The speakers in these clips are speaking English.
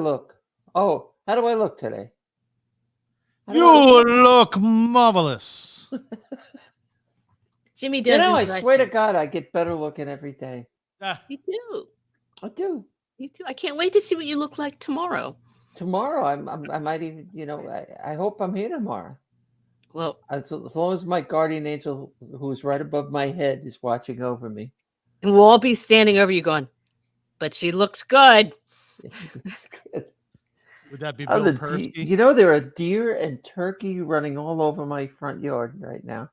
look? Oh, how do I look today? You look marvelous. Jimmy does. I swear to God, I get better looking every day. You do. I do. You do. I can't wait to see what you look like tomorrow. Tomorrow, I might even, I hope I'm here tomorrow. Well, as long as my guardian angel, who's right above my head, is watching over me. And we'll all be standing over you going, but she looks good. Would that be Bill Persky? There are deer and turkey running all over my front yard right now.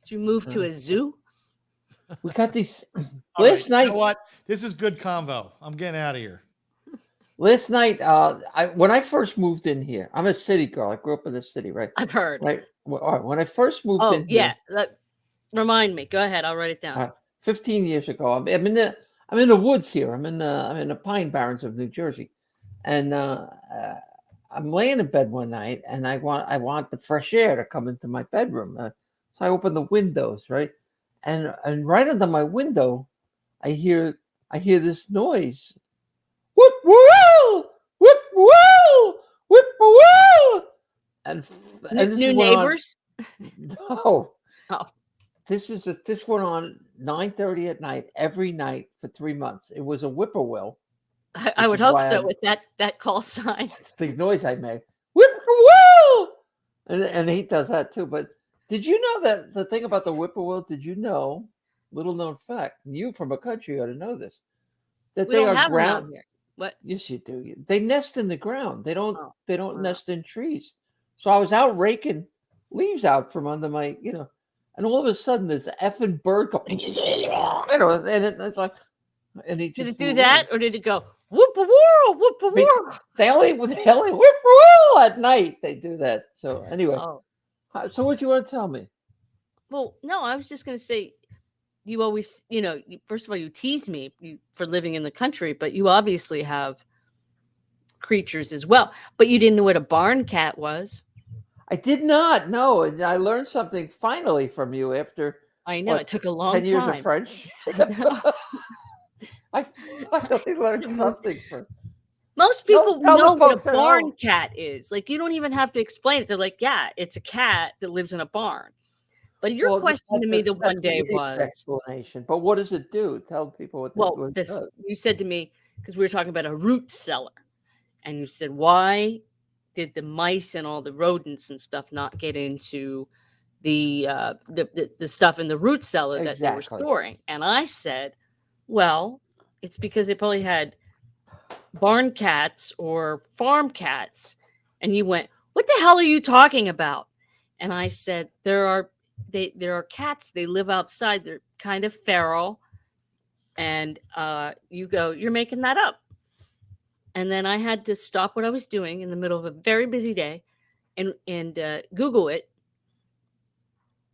Did you move to a zoo? We got these last night. You know what? This is good convo. I'm getting out of here. Last night, when I first moved in here, I'm a city girl. I grew up in the city, right? I've heard. Right. When I first moved in here. Remind me. Go ahead. I'll write it down. 15 years ago. I'm in the woods here. I'm in the Pine Barrens of New Jersey. And I'm laying in bed one night, and I want the fresh air to come into my bedroom. So I open the windows, right, and right under my window, I hear this noise, whoop woo, whoop woo, whoop woo, and new neighbors. No, this went on 9:30 at night every night for 3 months. It was a whippoorwill. I would hope so with that call sign. It's the noise I make. Whippoorwill! And he does that too. But did you know that the thing about the whippoorwill, did you know, little known fact, you from a country ought to know this, that we they don't are have ground. Here. What? Yes, you do. They nest in the ground. They don't nest in trees. So I was out raking leaves out from under my, and all of a sudden this effing bird goes, and it's like, and he just did it do that, or did it go whoop a whirl, whoop a whirl? They only whip a whirl at night. They do that. So anyway, so what do you want to tell me? Well, no, I was just going to say, you always, first of all, you tease me for living in the country, but you obviously have creatures as well. But you didn't know what a barn cat was. I did not know, and I learned something finally from you after. I know it took a long 10 years of French. I finally learned something from. Most people know what a barn cat is. Like, you don't even have to explain it. They're like, yeah, it's a cat that lives in a barn. But your question to me the one day was explanation. But what does it do? Tell people what it does. You said to me, because we were talking about a root cellar, and you said, why did the mice and all the rodents and stuff not get into the stuff in the root cellar that they were storing? And I said, well, it's because they probably had barn cats or farm cats. And you went, what the hell are you talking about? And I said, there are cats. They live outside. They're kind of feral. And you go, you're making that up. And then I had to stop what I was doing in the middle of a very busy day and Google it.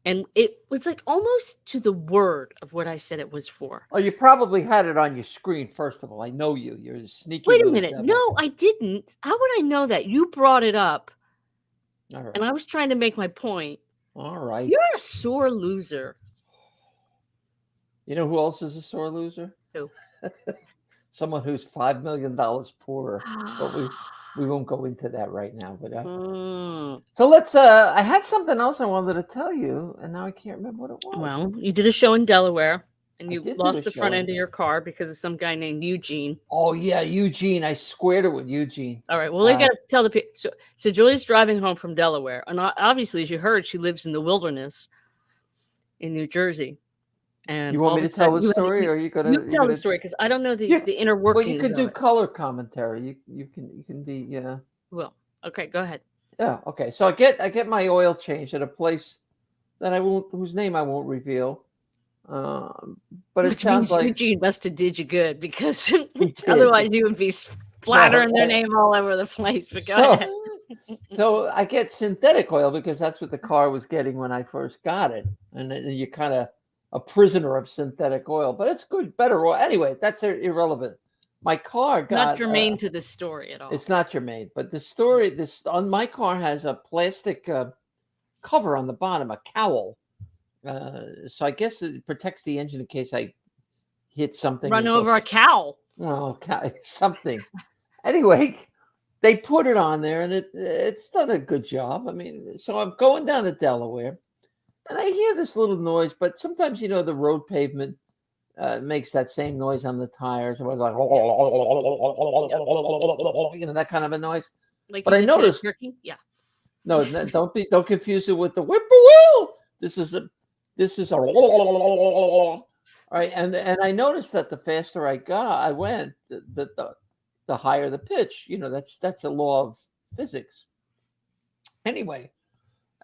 And it was like almost to the word of what I said it was for. Oh, you probably had it on your screen, first of all. I know you. You're a sneaky. Wait a minute. Devil. No, I didn't. How would I know that? You brought it up. All right. And I was trying to make my point. All right. You're a sore loser. You know who else is a sore loser? Who? Someone who's $5 million poorer. But we won't go into that right now. But so let's. I had something else I wanted to tell you, and now I can't remember what it was. Well, you did a show in Delaware, and you lost the front end of your car because of some guy named Eugene. Oh yeah, Eugene. I squared it with Eugene. All right. Well, I got to tell the people. So Julie's driving home from Delaware, and obviously, as you heard, she lives in the wilderness in New Jersey. And you want me to tell the story, or are you gonna? You tell the story because I don't know the inner workings. Well, you could do color commentary. You can be Well, okay, go ahead. Yeah, okay. So I get my oil changed at a place that whose name I won't reveal. But it sounds like Eugene must have did you good because otherwise you would be splattering their name all over the place. But go ahead. So I get synthetic oil because that's what the car was getting when I first got it, and you kind of a prisoner of synthetic oil, but it's good, better oil. Anyway, that's irrelevant. My car it's not germane to the story at all. It's not germane, but the story on my car has a plastic cover on the bottom, a cowl. So I guess it protects the engine in case I hit something. Run over a cow. Oh, something. Anyway, they put it on there, and it's done a good job. I mean, so I'm going down to Delaware, and I hear this little noise, but sometimes the road pavement makes that same noise on the tires. It was like that kind of a noise. Like, But I you just hit a noticed. turkey? Yeah. No, don't confuse it with the whippoorwill. This is a right, and I noticed that the faster I went, the higher the pitch. That's a law of physics. Anyway,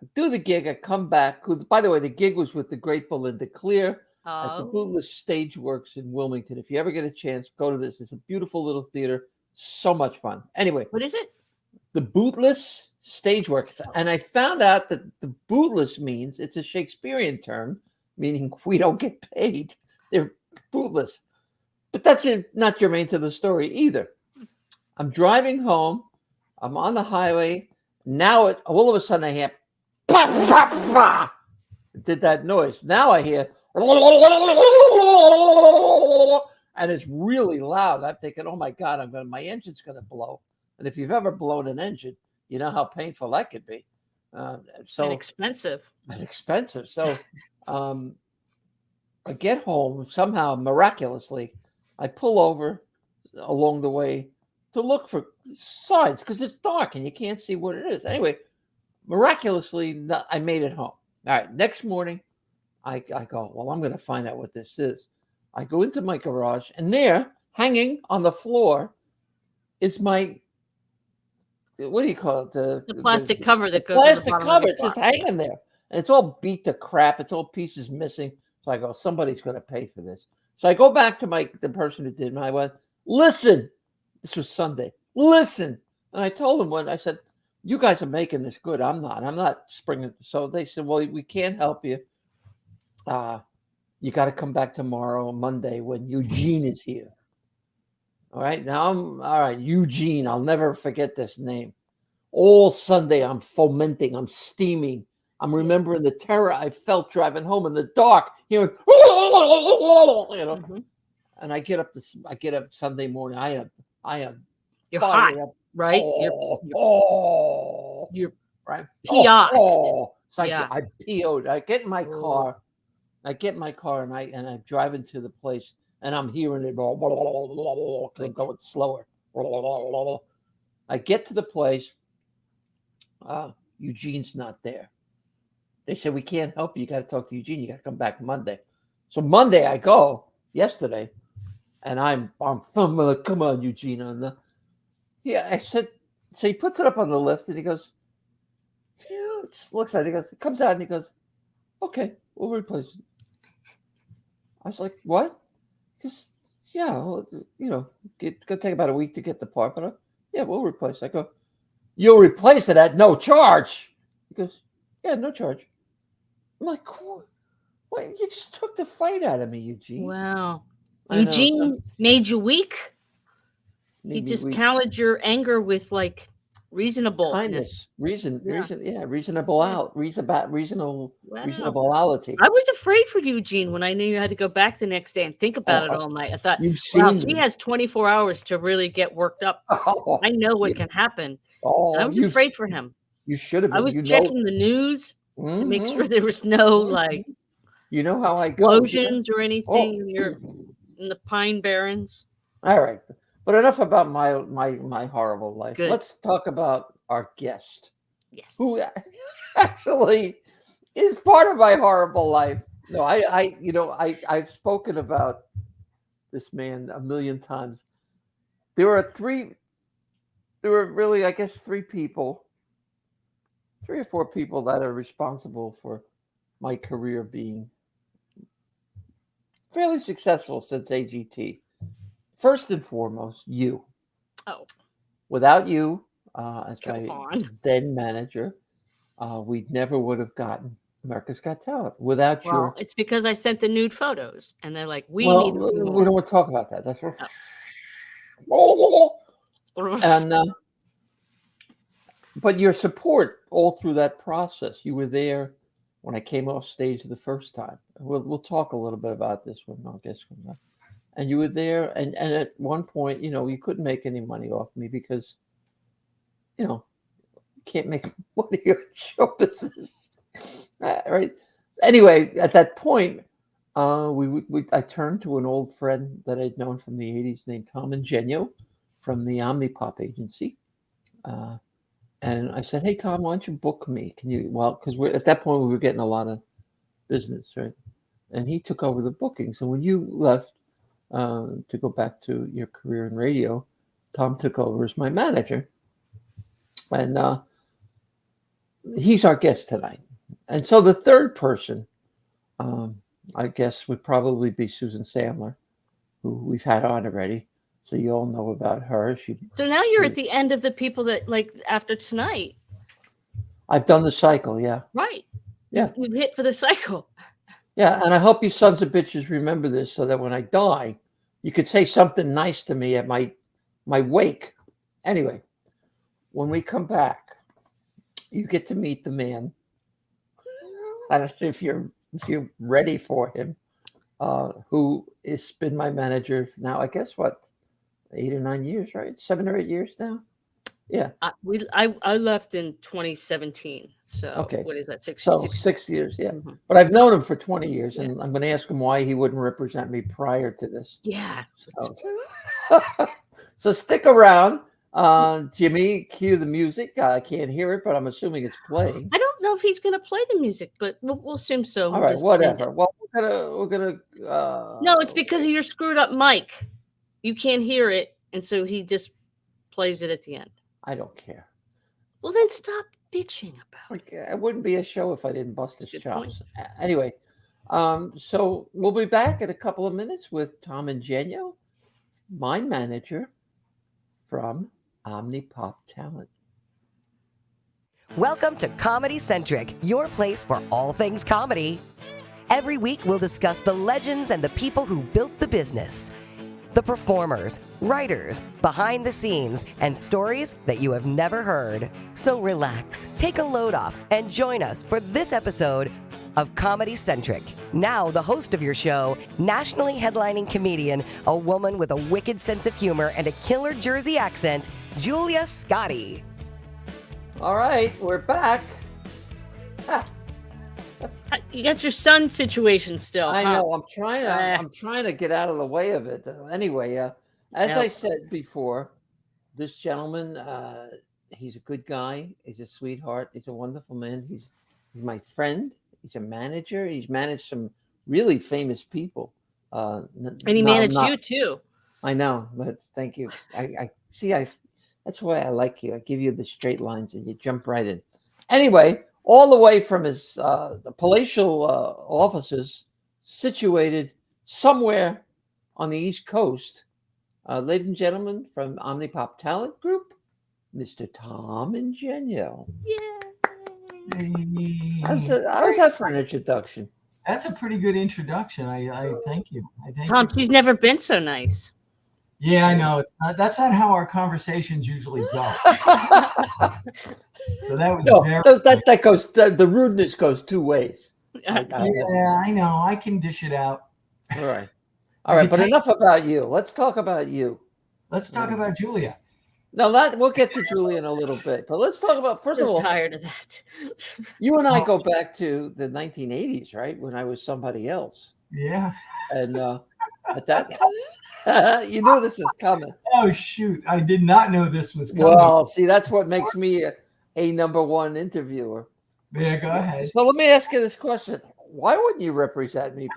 I do the gig. I come back. By the way, the gig was with the great Belinda Clear at the Oh, Bootless Stage Works in Wilmington. If you ever get a chance, go to this. It's a beautiful little theater. So much fun. Anyway, what is it? the Bootless Stage Works. And I found out that the bootless means it's a Shakespearean term, meaning we don't get paid. They're bootless. But that's not germane to the story either. I'm driving home. I'm on the highway. Now, all of a sudden, I hear, bah, bah, bah. It did that noise. Now I hear, and it's really loud. I'm thinking, oh my God, my engine's going to blow. And if you've ever blown an engine, you know how painful that could be. And So expensive. So I get home somehow, miraculously. I pull over along the way to look for signs because it's dark and you can't see what it is. Anyway, miraculously, I made it home. All right, next morning, I go, well, I'm going to find out what this is. I go into my garage, and there, hanging on the floor, is my, what do you call it? The plastic cover that goes plastic to the bottom cover. of It's your just clock. hanging there. And it's all beat to crap. It's all pieces missing. So I go, somebody's going to pay for this. So I go back to the person who did it. I went, listen, this was Sunday. Listen. And I told them I said, you guys are making this good. I'm not springing. So they said, well, we can't help you. You got to come back tomorrow, Monday, when Eugene is here. All right. Now all right. Eugene. I'll never forget this name. All Sunday, I'm fomenting. I'm steaming. I'm remembering the terror I felt driving home in the dark, hearing, Mhm. And I get up Sunday morning. I am You're fired hot, up. right? You're Right. PO'd. So Yeah. I PO'd. I get in my car. And I drive into the place, and I'm hearing it going slower. I get to the place. Eugene's not there. They said, we can't help you. You got to talk to Eugene. You got to come back Monday. So Monday I go, yesterday, and I'm like, come on, Eugene. I said, so he puts it up on the lift, and he goes, just looks at it. He goes, it comes out, and he goes, okay, we'll replace it. I was like, what? Because, yeah, well, it's going to take about a week to get the part, but yeah, we'll replace it. I go, you'll replace it at no charge. He goes, yeah, no charge. I'm like, what? You just took the fight out of me, Eugene. Wow. I know, Eugene made you weak. He made me just weak. countered your anger with like reasonableness. Kindness, Yeah. reasonability. I was afraid for Eugene when I knew you had to go back the next day and think about it all night. I thought, You've wow, seen she me. has 24 hours to really get worked up. I know what can happen. And I was afraid for him. You should have I been. was checking the news to make sure there was no like You know how I go. explosions or anything in the Pine Barrens. All right, but enough about my horrible life. Good. Let's talk about our guest, Yes. who actually is part of my horrible life. No, I've spoken about this man a million times. There were really, I guess, three or four people that are responsible for my career being fairly successful since AGT. First and foremost, you. Oh. Without you, as Come my on. then manager, we never would have gotten America's Got Talent. Without Well, it's because I sent the nude photos, and they're like, we well, need to see we more. don't want to talk about that. That's what. Oh. And but your support all through that process. You were there when I came off stage the first time. We'll talk a little bit about this when our guest comes up. And you were there, and at one point, you couldn't make any money off me because can't make money on show business, right? Anyway, at that point, I turned to an old friend that I'd known from the '80s named Tom Ingegno from the Omnipop agency. And I said, "Hey, Tom, why don't you book me? Can you?" Well, because at that point we were getting a lot of business, right? And he took over the bookings. And when you left to go back to your career in radio, Tom took over as my manager, and he's our guest tonight. And so the third person, I guess, would probably be Susan Sandler, who we've had on already. So you all know about her. So now you're at the end of the people that, like, after tonight. I've done the cycle, yeah. Right. Yeah. We've hit for the cycle. Yeah, and I hope you sons of bitches remember this so that when I die, you could say something nice to me at my wake. Anyway, when we come back, you get to meet the man. I don't know if you're ready for him, who has been my manager now, I guess, 8 or 9 years, right? 7 or 8 years now. Yeah. I left in 2017. So okay. What is that? 6 years. Yeah. Mm-hmm. But I've known him for 20 years, and I'm going to ask him why he wouldn't represent me prior to this. Yeah. So stick around. Jimmy, cue the music. I can't hear it, but I'm assuming it's playing. I don't know if he's going to play the music, but we'll assume so. All right, whatever. Well, we're gonna. No, it's because of your screwed up mic. You can't hear it, and so he just plays it at the end. I don't care. Well, then stop bitching about it. It wouldn't be a show if I didn't bust his chops. Anyway, so we'll be back in a couple of minutes with Tom Ingegno, my manager from Omnipop Talent. Welcome to Comedy Centric, your place for all things comedy. Every week we'll discuss the legends and the people who built the business. The performers, writers, behind the scenes, and stories that you have never heard. So relax, take a load off, and join us for this episode of Comedy Centric. Now, the host of your show, nationally headlining comedian, a woman with a wicked sense of humor and a killer Jersey accent, Julia Scotti. All right, we're back. You got your son situation still. I know. I'm trying to get out of the way of it. Anyway, as I said before, this gentleman, he's a good guy. He's a sweetheart. He's a wonderful man. He's my friend. He's a manager. He's managed some really famous people. And he managed you too. I know, but thank you. I see. That's why I like you. I give you the straight lines, and you jump right in. Anyway. All the way from his the palatial offices situated somewhere on the East Coast. Ladies and gentlemen, from Omnipop Talent Group, Mr. Tom Ingegno. Yeah. Hey. How's that for an introduction? That's a pretty good introduction. I thank you. Tom, she's never been so nice. Yeah, I know. That's not how our conversations usually go. So that was that goes. The rudeness goes two ways. Yeah, I know. I can dish it out. All right. But enough about you. Let's talk about you. Let's talk about Julia. No, we'll get to Julia in a little bit. But let's talk about first of all. I'm tired of that. You and I go back to the 1980s, right? When I was somebody else. Yeah. And at that. You knew this was coming. Oh shoot! I did not know this was coming. Well, see, that's what makes me a number one interviewer. Yeah, go ahead. So let me ask you this question: why wouldn't you represent me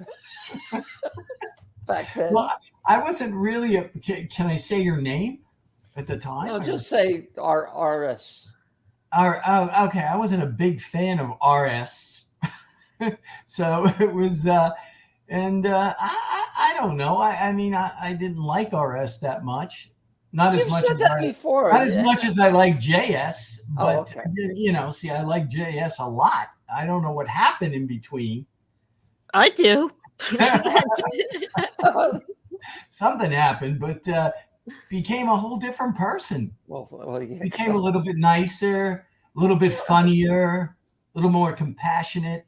back then? Well, I wasn't really. Can I say your name at the time? No, just say RS. Okay, I wasn't a big fan of RS, so it was. And I don't know. I mean, I didn't like RS that much. Not as much as much as I like JS. But see, I like JS a lot. I don't know what happened in between. I do. Something happened, but became a whole different person. Became a little bit nicer, a little bit funnier, a little more compassionate.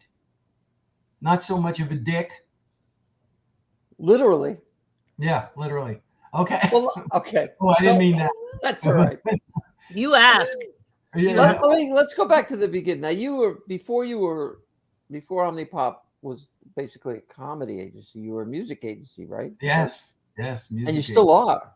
Not so much of a dick. Literally. Yeah, literally. Okay. Well, okay. Oh, I didn't mean that. That's all right. You ask. Yeah. Let's go back to the beginning. Now, before Omnipop was basically a comedy agency. You were a music agency, right? Yes. Yes. And you Music. still are.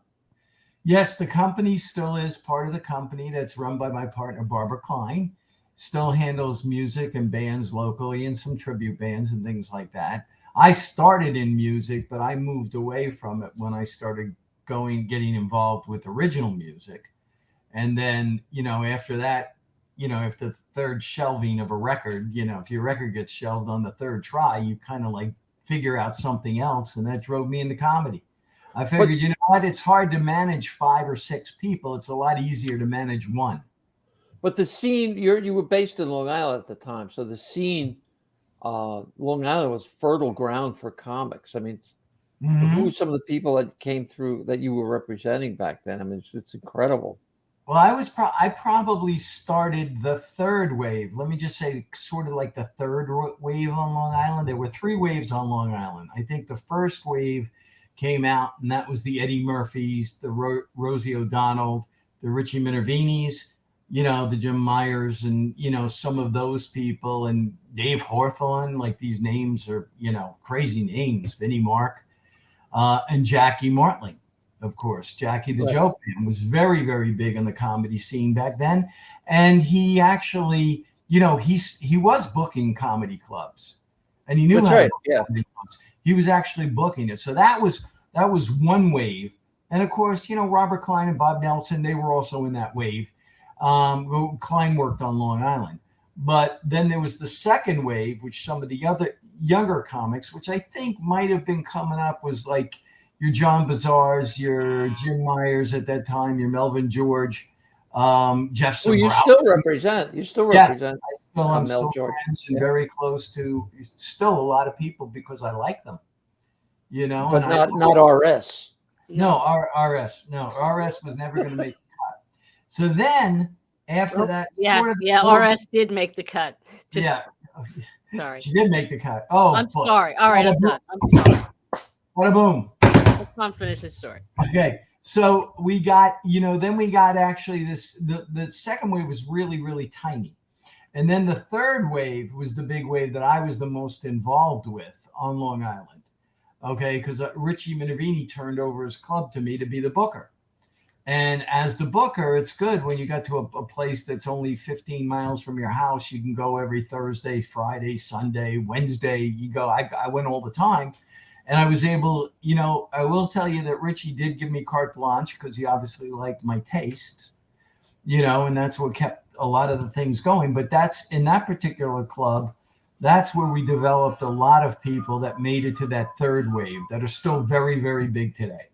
Yes, the company still is part of the company that's run by my partner, Barbara Klein. Still handles music and bands locally and some tribute bands and things like that. I started in music, but I moved away from it when I started getting involved with original music. And then, after that, after the third shelving of a record, if your record gets shelved on the third try, you kind of like figure out something else. And that drove me into comedy. I figured, you know what? It's hard to manage 5 or 6 people. It's a lot easier to manage one. But the scene, you were based in Long Island at the time. So the scene, Long Island was fertile ground for comics. I mean, who were some of the people that came through that you were representing back then? I mean, it's incredible. Well, I probably started the third wave. Let me just say, sort of like the third wave on Long Island. There were 3 waves on Long Island. I think the first wave came out, and that was the Eddie Murphys, the Rosie O'Donnell, the Richie Minervinis, the Jim Myers, and some of those people, and Dave Hawthorne. Like, these names are crazy names. Vinnie Mark, and Jackie Martling. Of course, Jackie the Joke Man was very, very big on the comedy scene back then. And he actually, he was booking comedy clubs, and he knew That's how to right. book comedy clubs. He was actually booking it. So that was one wave. And of course, Robert Klein and Bob Nelson, they were also in that wave. Klein worked on Long Island. But then there was the second wave, which some of the other younger comics, which I think might have been coming up, was like your John Bazars, your Jim Myers at that time, your Melvin George, Jeff Sobrowski. You still represent. Yes, I'm still George. Friends and very close to still a lot of people because I like them. But not RS. No, RS. No, RS was never going to make the cut. So then after that, RS did make the cut. Sorry, she did make the cut. Oh, I'm sorry. All right, I'm done. I'm sorry. What a boom. Let's not finish this story. Okay. So we got, then we got actually the second wave was really, really tiny. And then the third wave was the big wave that I was the most involved with on Long Island. Okay. Because Richie Minervini turned over his club to me to be the booker. And as the booker, it's good when you got to a place that's only 15 miles from your house. You can go every Thursday, Friday, Sunday, Wednesday. You go. I went all the time. And I was able, I will tell you that Richie did give me carte blanche because he obviously liked my tastes, and that's what kept a lot of the things going. But that's in that particular club, that's where we developed a lot of people that made it to that third wave that are still very, very big today.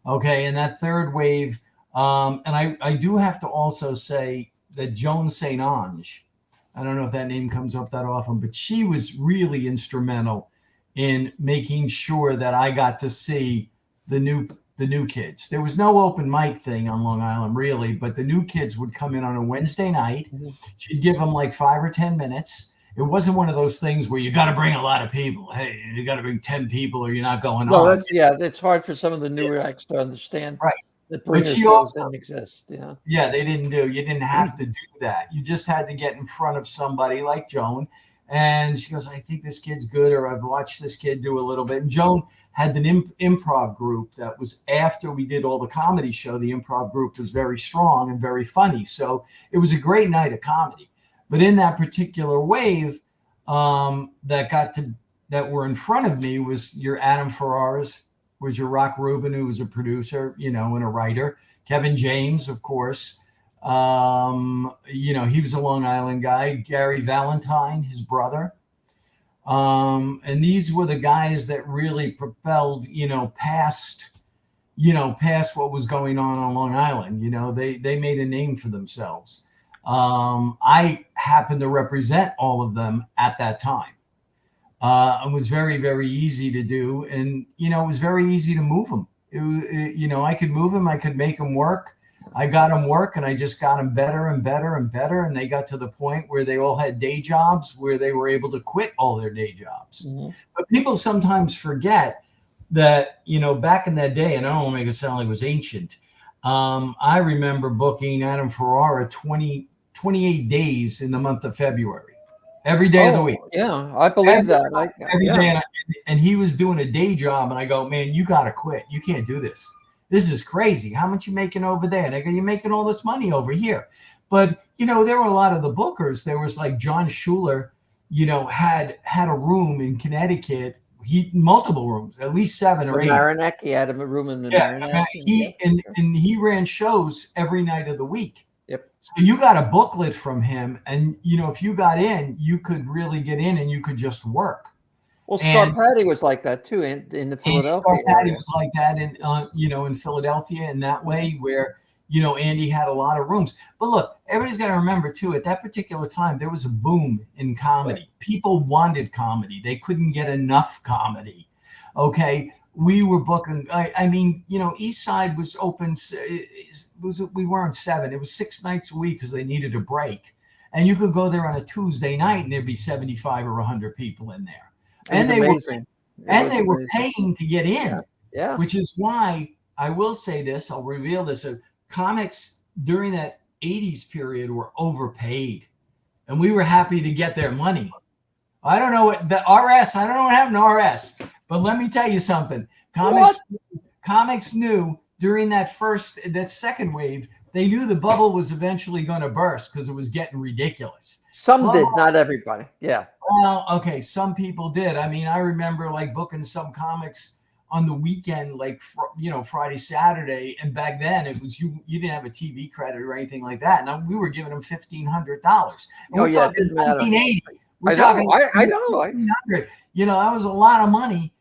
Okay. And that third wave, and I do have to also say that Joan St. Ange, I don't know if that name comes up that often, but she was really instrumental in making sure that I got to see the new kids. There was no open mic thing on Long Island, really, but the new kids would come in on a Wednesday night. She'd give them like 5 or 10 minutes. It wasn't one of those things where you got to bring a lot of people. Hey, you got to bring 10 people or you're not going on. It's hard for some of the newer acts to understand. Right. That bringer shows didn't exist. Yeah. Yeah, they didn't do. You didn't have to do that. You just had to get in front of somebody like Joan. And she goes, I think this kid's good, or I've watched this kid do a little bit. And Joan had an improv group that was after we did all the comedy show. The improv group was very strong and very funny. So it was a great night of comedy. But in that particular wave that were in front of me was your Adam Ferraras, was your Rock Rubin, who was a producer, and a writer. Kevin James, of course. He was a Long Island guy. Gary Valentine, his brother. And these were the guys that really propelled, past what was going on Long Island. They made a name for themselves. I happened to represent all of them at that time. It was very, very easy to do. And, it was very easy to move them. I could move them. I could make them work. I got them work, and I just got them better and better and better. And they got to the point where they all had day jobs where they were able to quit all their day jobs. Mm-hmm. But people sometimes forget that, back in that day, and I don't want to make it sound like it was ancient. I remember booking Adam Ferrara 20 28 days in the month of February, every day of the week. Yeah, I believe that. Every day, and he was doing a day job, and I go, man, you got to quit. You can't do this. This is crazy. How much you making over there? And I go, you're making all this money over here. But, there were a lot of the bookers. There was like John Schuler, had a room in Connecticut. Multiple rooms, at least 7 or 8. Mamaroneck, he had a room in the Mamaroneck. He ran shows every night of the week. Yep. So you got a booklet from him, and if you got in, you could really get in, and you could just work. Well, Star Patty was like that too in the Philadelphia. Star Patty was like that in Philadelphia in that way where Andy had a lot of rooms. But look, everybody's got to remember too, at that particular time, there was a boom in comedy. Right. People wanted comedy. They couldn't get enough comedy. Okay. We were booking, East Side was open. We weren't 7. It was 6 nights a week because they needed a break. And you could go there on a Tuesday night and there'd be 75 or 100 people in there. And they were paying to get in. Yeah. Which is why I will say this, I'll reveal this. Comics during that 80s period were overpaid, and we were happy to get their money. I don't know what the RS, I don't know what happened to RS, but let me tell you something. Comics knew during that second wave, they knew the bubble was eventually going to burst because it was getting ridiculous. Some did, not everybody. Yeah. Well, okay, some people did. I remember like booking some comics on the weekend, like Friday, Saturday, and back then it was you didn't have a TV credit or anything like that, and we were giving them $1,500. We're talking 1980. I know. $1,500. That was a lot of money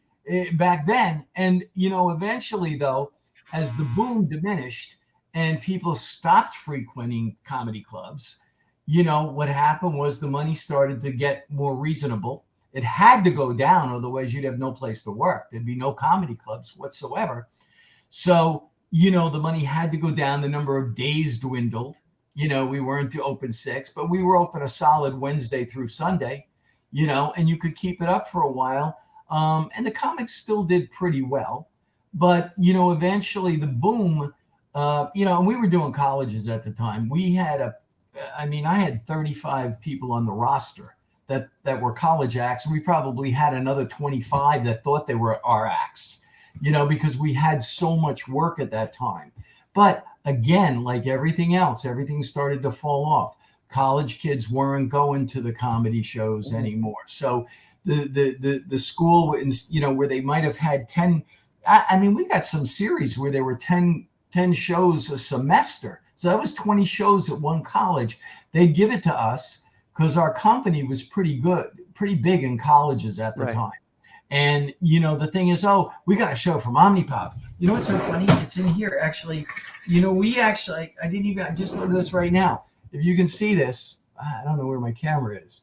back then, and eventually though, as the boom diminished and people stopped frequenting comedy clubs, what happened was the money started to get more reasonable. It had to go down, otherwise you'd have no place to work. There'd be no comedy clubs whatsoever. So, the money had to go down. The number of days dwindled. We weren't open 6, but we were open a solid Wednesday through Sunday, and you could keep it up for a while. And the comics still did pretty well. But, eventually the boom, and we were doing colleges at the time. I had 35 people on the roster that were college acts. We probably had another 25 that thought they were our acts, because we had so much work at that time. But again, like everything else, everything started to fall off. College kids weren't going to the comedy shows anymore. So the school, where they might have had 10, we got some series where there were 10 shows a semester. So that was 20 shows at one college. They'd give it to us because our company was pretty big in colleges at the time. And, the thing is, we got a show from Omnipop. What's so funny? It's in here, actually. I just looked at this right now. If you can see this, I don't know where my camera is.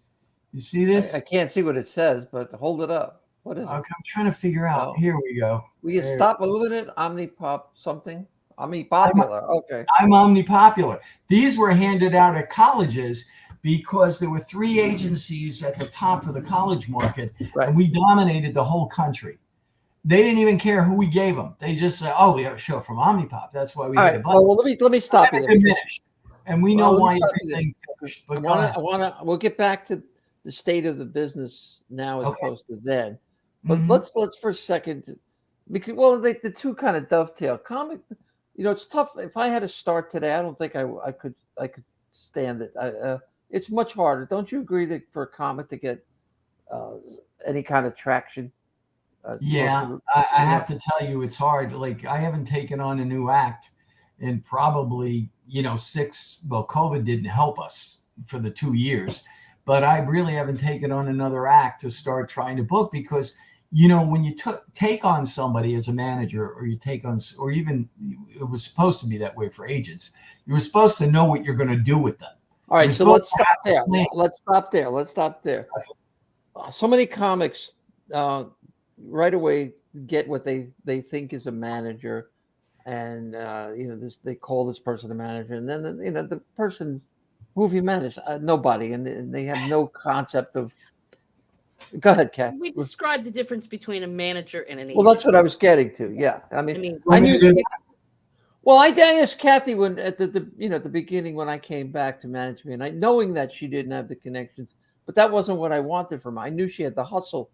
You see this? I can't see what it says, but hold it up. What is it? I'm trying to figure out. Here we go. Will you stop moving it? Omnipop something? Omnipopular. Okay. I'm Omnipopular. These were handed out at colleges because there were 3 agencies at the top of the college market, and we dominated the whole country. They didn't even care who we gave them. They just said, we got a show from Omnipop. That's why we had a budget. Well, let me stop you there. And we know why everything finished. But we'll get back to the state of the business now as opposed to then. But let's for a second, because the two kind of dovetail. Comic, it's tough. If I had to start today, I don't think I could stand it. It's much harder. Don't you agree that for a comic to get any kind of traction? I have to tell you, it's hard. Like, I haven't taken on a new act in probably 6. Well, COVID didn't help us for the 2 years, but I really haven't taken on another act to start trying to book because when you take on somebody as a manager, or you take on, or even it was supposed to be that way for agents, you were supposed to know what you're going to do with them. All right, so let's stop there. Let's stop there. Okay. So many comics right away get what they think is a manager, and they call this person a manager, and then the person, who have you managed? Nobody, and they have no concept of. Go ahead, Kath. We described the difference between a manager and an agent. Well, that's what I was getting to. Yeah, I knew. Well, I asked Kathy when at the beginning when I came back to management, knowing that she didn't have the connections, but that wasn't what I wanted from her. I knew she had the hustle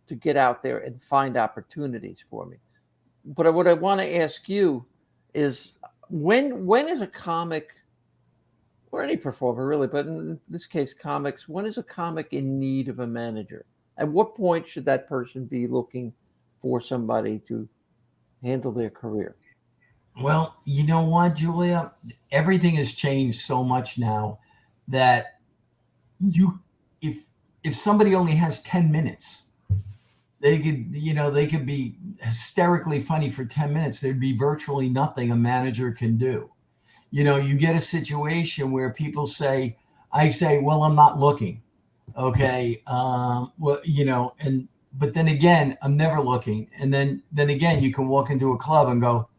to get out there and find opportunities for me. But what I want to ask you is when is a comic or any performer really, but in this case comics, when is a comic in need of a manager? At what point should that person be looking for somebody to handle their career? Well, you know what, Julia? Everything has changed so much now that you if somebody only has 10 minutes, they could be hysterically funny for 10 minutes. There'd be virtually nothing a manager can do. You get a situation where people say, I say, well, I'm not looking. Okay. Well, but then again, I'm never looking. And then again, you can walk into a club and go,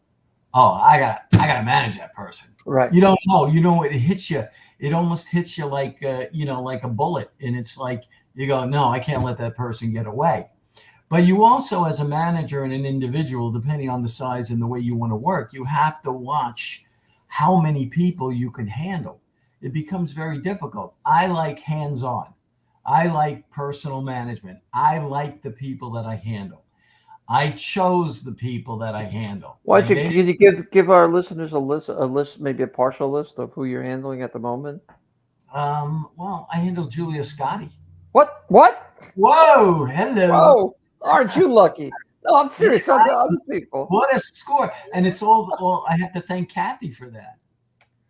oh, I gotta manage that person. Right. You don't know. It hits you. It almost hits you like like a bullet. And it's like you go, no, I can't let that person get away. But you also, as a manager and an individual, depending on the size and the way you want to work, you have to watch how many people you can handle. It becomes very difficult. I like hands-on. I like personal management. I like the people that I handle. I chose the people that I handle. Can you give our listeners a list, maybe a partial list of who you're handling at the moment? Well, I handle Julia Scotti. What? Whoa, hello. Whoa, aren't you lucky? No, I'm serious. Other people. What a score. And it's all I have to thank Kathy for that.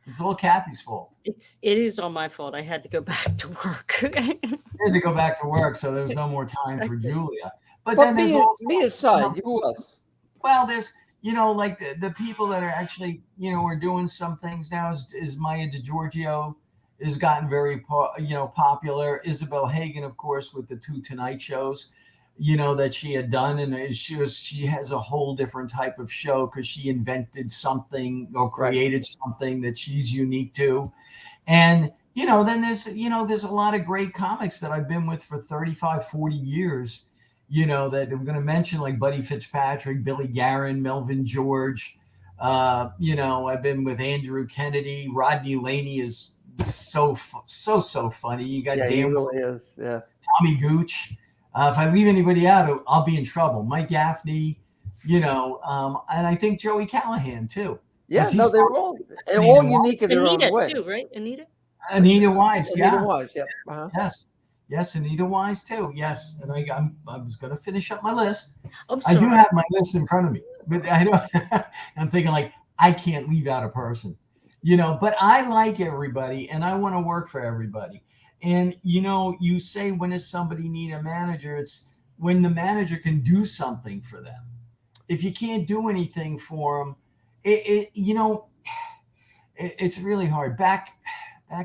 It's all Kathy's fault. It is all my fault. I had to go back to work. I had to go back to work, so there was no more time for Julia. But then there's also me aside. Who else? Well, there's like the people that are actually are doing some things now. Is Maya DiGiorgio has gotten very popular. Isabel Hagen, of course, with the 2 Tonight shows, that she had done, and she has a whole different type of show because she invented something or created something that she's unique to. And then there's a lot of great comics that I've been with for 35, 40 years. That I'm going to mention, like Buddy Fitzpatrick, Billy Guerin, Melvin George. I've been with Andrew Kennedy. Rodney Laney is so funny. You got he really is. Yeah. Tommy Gooch. If I leave anybody out, I'll be in trouble. Mike Gaffney, and I think Joey Callahan too. Yeah, no, they're all unique in their own way. Anita too, right? Anita Wise, yeah. Anita Wise, yeah. Uh-huh. Yes, Anita Wise too. Yes, and I was going to finish up my list. I do have my list in front of me, but I don't. I'm thinking like I can't leave out a person, But I like everybody, and I want to work for everybody. And you say, when does somebody need a manager? It's when the manager can do something for them. If you can't do anything for them, it's really hard. Back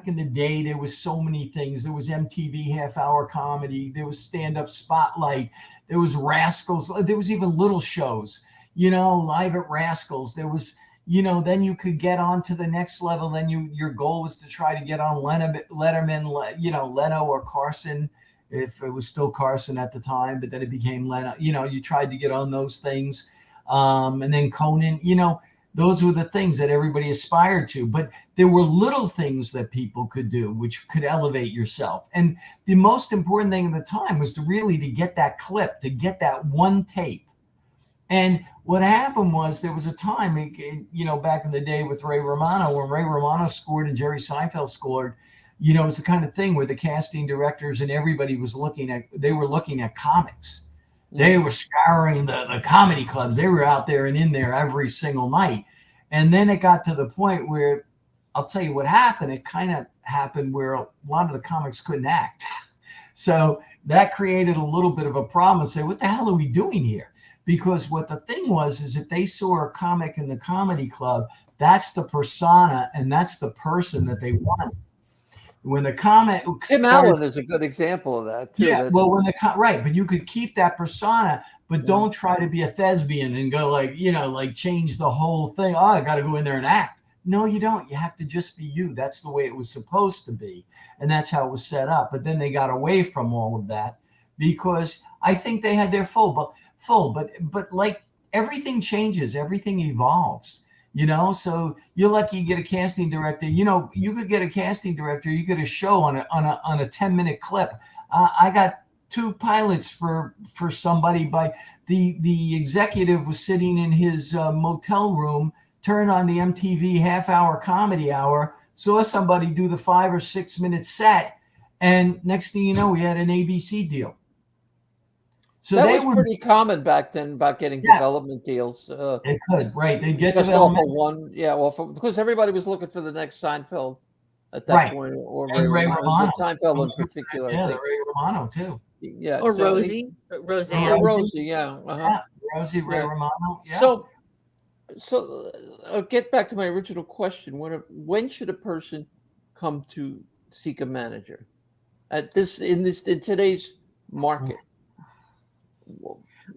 in the day, there was so many things. There was MTV half-hour comedy. There was stand-up Spotlight. There was Rascals. There was even little shows, Live at Rascals. There was, then you could get on to the next level. Then your goal was to try to get on Letterman, Leno or Carson, if it was still Carson at the time, but then it became Leno. You tried to get on those things. And then Conan, those were the things that everybody aspired to. But there were little things that people could do, which could elevate yourself. And the most important thing at the time was to get that clip, to get that one tape. And what happened was there was a time, back in the day with Ray Romano, when Ray Romano scored and Jerry Seinfeld scored, it was the kind of thing where the casting directors and everybody was looking at comics. They were scouring the comedy clubs. They were out there and in there every single night. And then it got to the point where, I'll tell you what happened. It kind of happened where a lot of the comics couldn't act. So that created a little bit of a problem and say, what the hell are we doing here? Because what the thing was is if they saw a comic in the comedy club, that's the persona and that's the person that they wanted. When the comic Tim Allen is a good example of that too. Yeah, well, right, but you could keep that persona, but don't try to be a thespian and go like change the whole thing. Oh, I got to go in there and act. No, you don't. You have to just be you. That's the way it was supposed to be, and that's how it was set up. But then they got away from all of that because I think they had their full, but like everything changes, everything evolves. So you're lucky you get a casting director. You could get a casting director. You get a show on a 10-minute clip. I got 2 pilots for somebody. By the executive was sitting in his motel room, turned on the MTV half-hour comedy hour, saw somebody do the 5 or 6 minute set, and next thing you know, we had an ABC deal. So that they was were pretty common back then about getting Yes. development deals. They could, right? They get Just off development. of one, yeah, because everybody was looking for the next Seinfeld at that Right. point, or And Ray Romano. Seinfeld in particular. Yeah, I the think. Ray Romano too. Yeah, Or so Rosie, Roseanne. Rosie, yeah, Yeah, Rosie, Ray Yeah. Romano. Yeah. So I'll get back to my original question. When should a person come to seek a manager in today's market?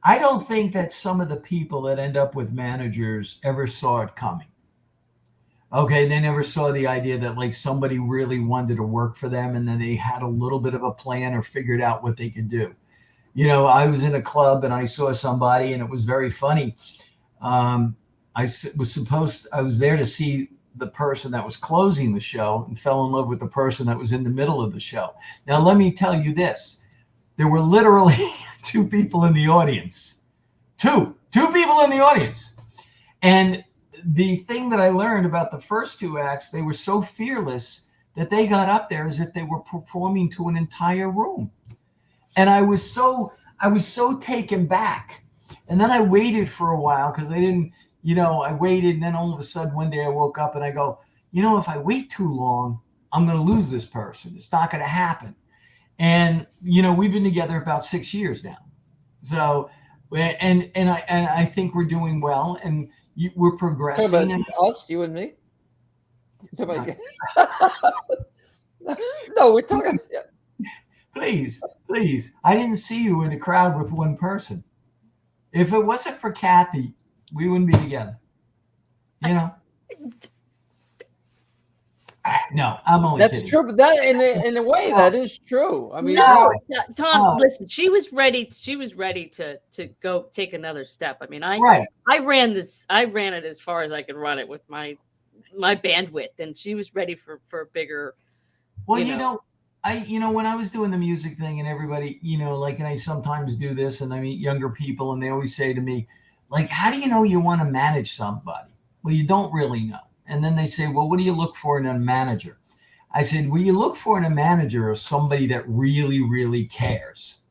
I don't think that some of the people that end up with managers ever saw it coming. Okay, they never saw the idea that like somebody really wanted to work for them, and then they had a little bit of a plan or figured out what they could do. I was in a club and I saw somebody, and it was very funny. I was there to see the person that was closing the show, and fell in love with the person that was in the middle of the show. Now, let me tell you this. There were literally 2 people in the audience. Two people in the audience. And the thing that I learned about the first 2 acts, they were so fearless that they got up there as if they were performing to an entire room. And I was so taken back. And then I waited for a while because I didn't, I waited. And then all of a sudden one day I woke up and I go, if I wait too long, I'm going to lose this person. It's not going to happen. And, we've been together about 6 years now. So, and I think we're doing well, and we're progressing. Talking about us, you and me? No, we're talking. Please. I didn't see you in a crowd with one person. If it wasn't for Kathy, we wouldn't be together. No, I'm only That's kidding. true, but that in a way that is true. I mean, No. Tom, listen, she was ready to go take another step. I mean, I ran it as far as I could run it with my bandwidth, and she was ready for a bigger. Well, when I was doing the music thing, and everybody, and I sometimes do this, and I meet younger people, and they always say to me, like, how do you know you want to manage somebody? Well, you don't really know. And then they say, well, what do you look for in a manager? I said, what you look for in a manager is somebody that really, really cares.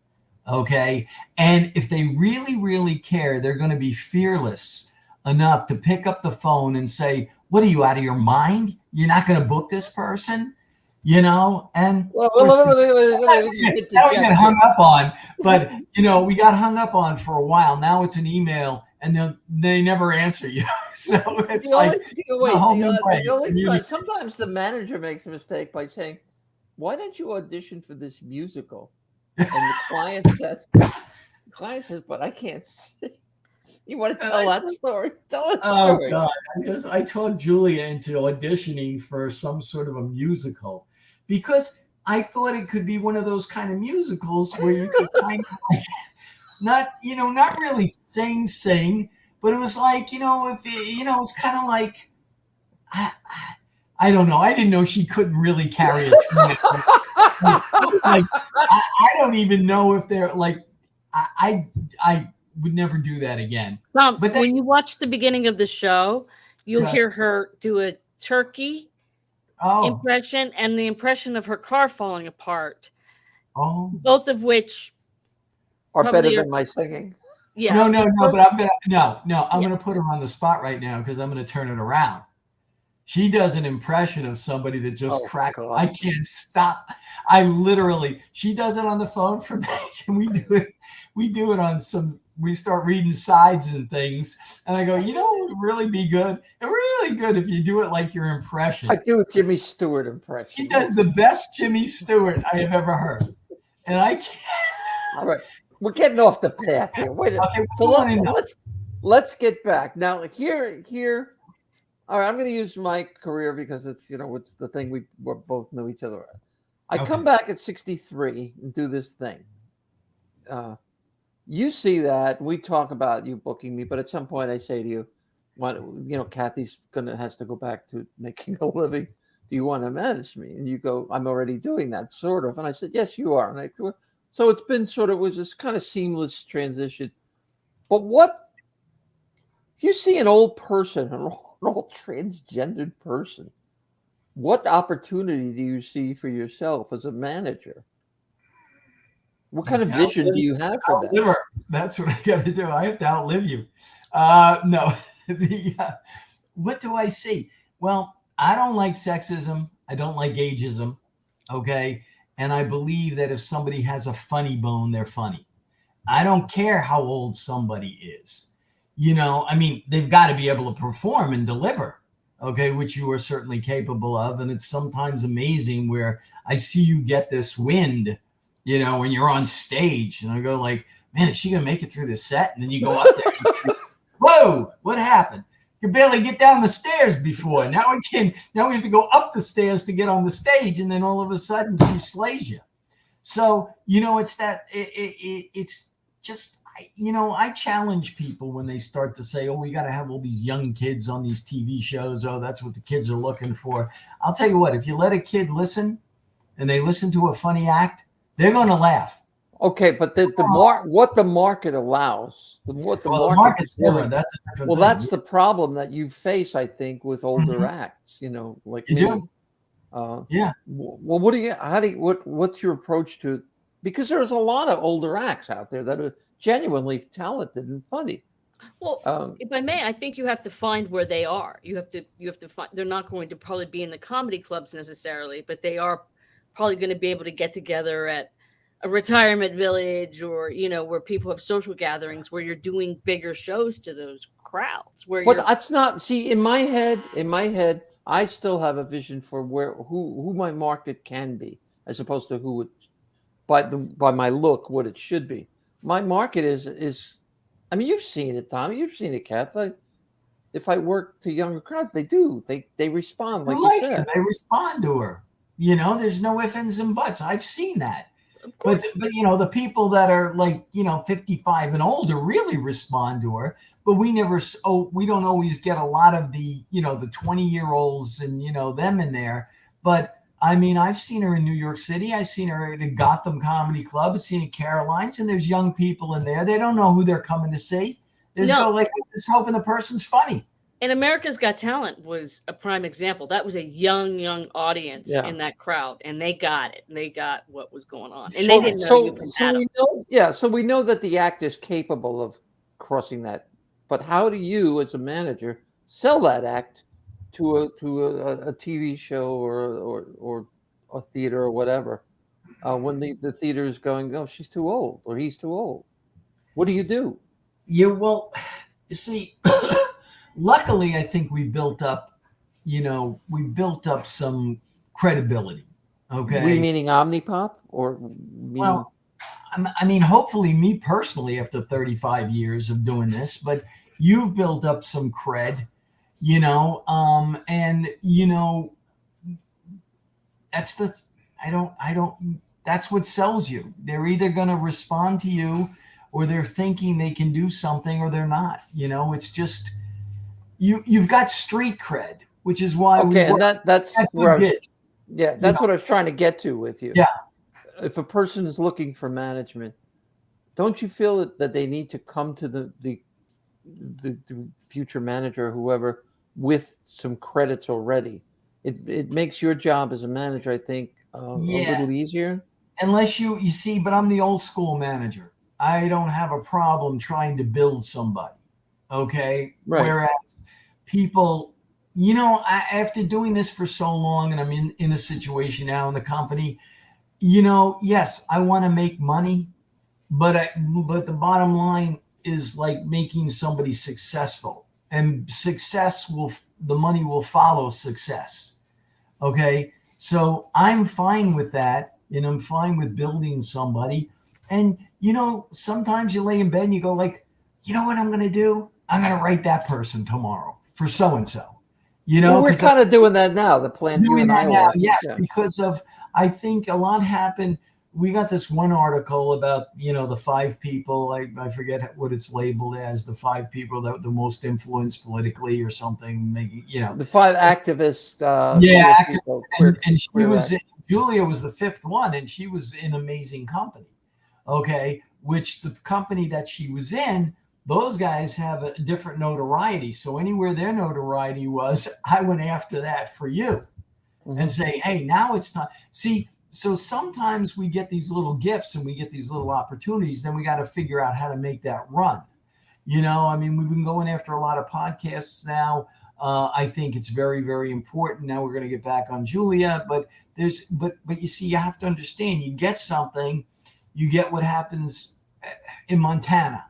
Okay. And if they really, really care, they're going to be fearless enough to pick up the phone and say, what are you, out of your mind? You're not going to book this person? And now we get hung up on, but we got hung up on for a while. Now it's an email, and they never answer you. So it's sometimes the manager makes a mistake by saying, "Why don't you audition for this musical?" And the client says, "But I can't sing." You want to tell that story? Tell that story. Oh God! I talked Julia into auditioning for some sort of a musical, because I thought it could be one of those kind of musicals where you could kind of not really sing, but it was like, if it's kind of like, I don't know. I didn't know she couldn't really carry a tune. Like, I don't even know if they're like, I would never do that again. But when you watch the beginning of the show, you'll hear her do a turkey impression and the impression of her car falling apart. Oh, both of which are better than my singing. Yeah. No, but I'm gonna put her on the spot right now because I'm gonna turn it around. She does an impression of somebody that just cracked. God. I can't stop. She does it on the phone for me, and we do it on some. We start reading sides and things, and I go, it would really be good. It's really good if you do it like your impression. I do a Jimmy Stewart impression. She does the best Jimmy Stewart I have ever heard, and I can't. All right, we're getting off the path here. Wait a minute. So let's get back now. Here. All right, I'm going to use my career because it's it's the thing we both know each other at. I come back at 63 and do this thing. You see that we talk about you booking me, but at some point I say to you, what, Kathy's has to go back to making a living. Do you want to manage me? And you go, I'm already doing that, sort of. And I said, yes, you are. And I go, so it's been sort of, was this kind of seamless transition. But what, if you see an old person, an old transgendered person, what opportunity do you see for yourself as a manager? What kind of vision do you have for that? Her. That's what I got to do. I have to outlive you. No, what do I see? Well, I don't like sexism. I don't like ageism. Okay. And I believe that if somebody has a funny bone, they're funny. I don't care how old somebody is. They've got to be able to perform and deliver. Okay. Which you are certainly capable of. And it's sometimes amazing where I see you get this wind, when you're on stage, and I go like, man, is she going to make it through this set? And then you go up there. And whoa, what happened? You could barely get down the stairs before. Now we have to go up the stairs to get on the stage. And then all of a sudden she slays you. So, it's that it's just, I challenge people when they start to say, oh, we got to have all these young kids on these TV shows. Oh, that's what the kids are looking for. I'll tell you what, if you let a kid listen and they listen to a funny act, they're going to laugh. Okay, but what the market allows, the market's different. That's a different thing. That's the problem that you face, I think, with older acts. Like you me. Do. Yeah. Well, what's your approach to? Because there's a lot of older acts out there that are genuinely talented and funny. Well, if I may, I think you have to find where they are. You have to find. They're not going to probably be in the comedy clubs necessarily, but they are probably going to be able to get together at a retirement village or, where people have social gatherings where you're doing bigger shows to those crowds. But that's not, see, in my head, I still have a vision for who my market can be, as opposed to who it, by my look, what it should be. My market is, you've seen it, Tommy, you've seen it, Kath. If I work to younger crowds, they do. They respond like you said. They respond to her. There's no ifs, ands, and buts. I've seen that. But the people that are like, 55 and older really respond to her. But we don't always get a lot of the, the 20-year-olds and, them in there. But I've seen her in New York City. I've seen her at a Gotham Comedy Club. I've seen it at Caroline's, and there's young people in there. They don't know who they're coming to see. Just hoping the person's funny. And America's Got Talent was a prime example. That was a young audience in that crowd, and they got it. They got what was going on, and they didn't know you from Adam. So we know that the act is capable of crossing that. But how do you, as a manager, sell that act to a TV show or a theater or whatever when the theater is going, oh, she's too old or he's too old? What do you do? Yeah, well, you see. Luckily, I think we built up some credibility. Okay. We meaning Omnipop or well, hopefully me personally after 35 years of doing this, but you've built up some cred, and that's what sells you. They're either going to respond to you or they're thinking they can do something or they're not, it's just, You've got street cred, which is why that's where that's what I was trying to get to with you. Yeah. If a person is looking for management, don't you feel that they need to come to the future manager or whoever with some credits already? It makes your job as a manager, I think, a little easier. Unless you see, but I'm the old school manager. I don't have a problem trying to build somebody. Okay. Right. Whereas people, after doing this for so long, and I'm in a situation now in the company, yes, I want to make money, but the bottom line is like making somebody successful, and the money will follow success. Okay. So I'm fine with that. And I'm fine with building somebody. And, sometimes you lay in bed and you go like, you know what I'm going to do? I'm going to write that person tomorrow for so-and-so, Well, we're kind of doing that now. The plan doing that now. Yes. Because I think a lot happened we got this one article about, the 5 people, I forget what it's labeled as, the 5 people that were the most influenced politically or something, maybe, The 5 activists. yeah, queer people, queer, and she queer was, act- Julia was the 5th one, and she was in amazing company. Okay. Which the company that she was in, those guys have a different notoriety. So anywhere their notoriety was, I went after that for you and say, hey, now it's time. See, so sometimes we get these little gifts and we get these little opportunities, then we got to figure out how to make that run. I mean, we've been going after a lot of podcasts now. I think it's very, very important. Now we're going to get back on Julia, but you see, you have to understand, you get something, you get what happens in Montana,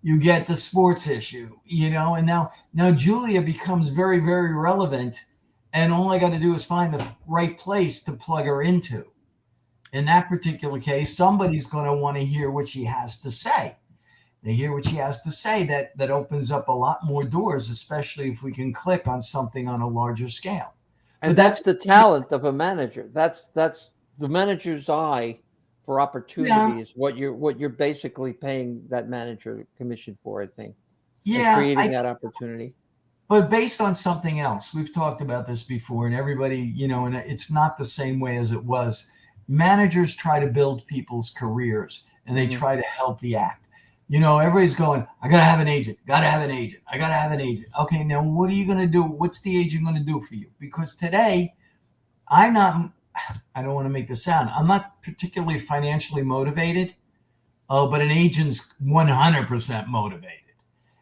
you get the sports issue, and now Julia becomes very, very relevant, and all I got to do is find the right place to plug her into. In that particular case, somebody's going to want to hear what she has to say. They hear what she has to say. That opens up a lot more doors, especially if we can click on something on a larger scale. And But that's the talent of a manager. That's the manager's eye for opportunity is what you're basically paying that manager commission for, I think. Yeah, creating that opportunity. But based on something else, we've talked about this before, and everybody, and it's not the same way as it was. Managers try to build people's careers, and they try to help the act. Everybody's going, I got to have an agent, I got to have an agent. Okay, now what are you going to do? What's the agent going to do for you? Because today, I don't want to make this sound, I'm not particularly financially motivated, but an agent's 100% motivated.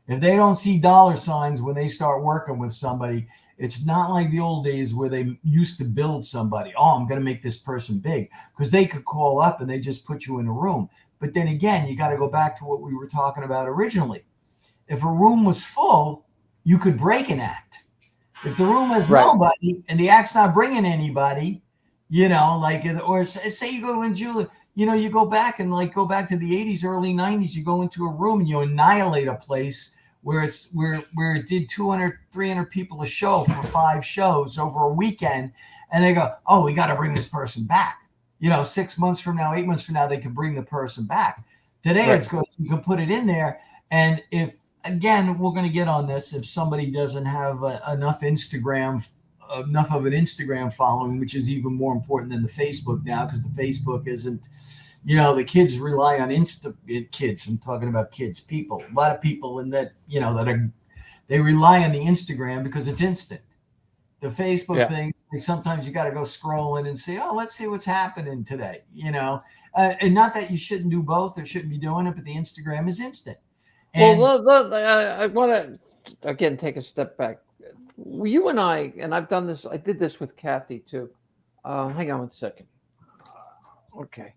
If they don't see dollar signs when they start working with somebody, it's not like the old days where they used to build somebody. Oh, I'm going to make this person big, because they could call up and they just put you in a room. But then again, you got to go back to what we were talking about originally. If a room was full, you could break an act. If the room has nobody and the act's not bringing anybody, or say you go in Julia, you go back to the 80s, early 90s, you go into a room and you annihilate a place where it did 200, 300 people a show for 5 shows over a weekend. And they go, oh, we got to bring this person back. 6 months from now, 8 months from now, they can bring the person back. Today, it's good. You can put it in there. And if, again, we're going to get on this, if somebody doesn't have enough of an Instagram following, which is even more important than the Facebook now, because the Facebook isn't, the kids rely on kids. I'm talking about kids, people, a lot of people in that, they rely on the Instagram because it's instant. The Facebook thing, sometimes you got to go scrolling and say, oh, let's see what's happening today, and not that you shouldn't do both or shouldn't be doing it, but the Instagram is instant. And I want to, again, take a step back. You and I've done this, I did this with Kathy too. Hang on 1 second. Okay.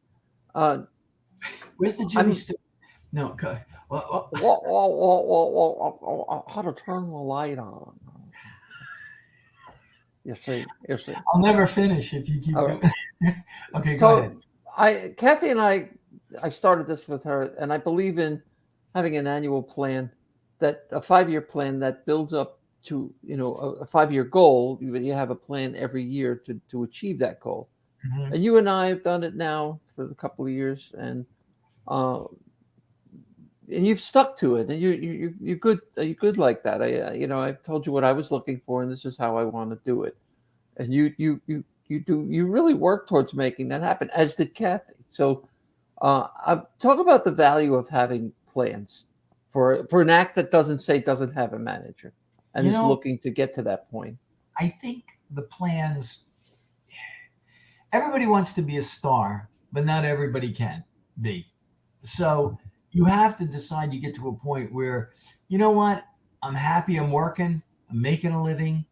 Where's the Jimmy Stewart? No, okay. How to turn the light on. You see. I'll never finish if you keep doing it. Okay, go ahead. Kathy and I started this with her, and I believe in having an annual plan, that a 5-year plan that builds up to, a 5-year goal. You have a plan every year to achieve that goal. Mm-hmm. And you and I have done it now for a couple of years, and you've stuck to it, and you're good. You're good like that. I told you what I was looking for, and this is how I want to do it. And you really work towards making that happen, as did Kathy. So, talk about the value of having plans for an act that doesn't have a manager and is looking to get to that point. I think the plans. Everybody wants to be a star, but not everybody can be. So you have to decide. You get to a point where, you know what? I'm happy. I'm working. I'm making a living.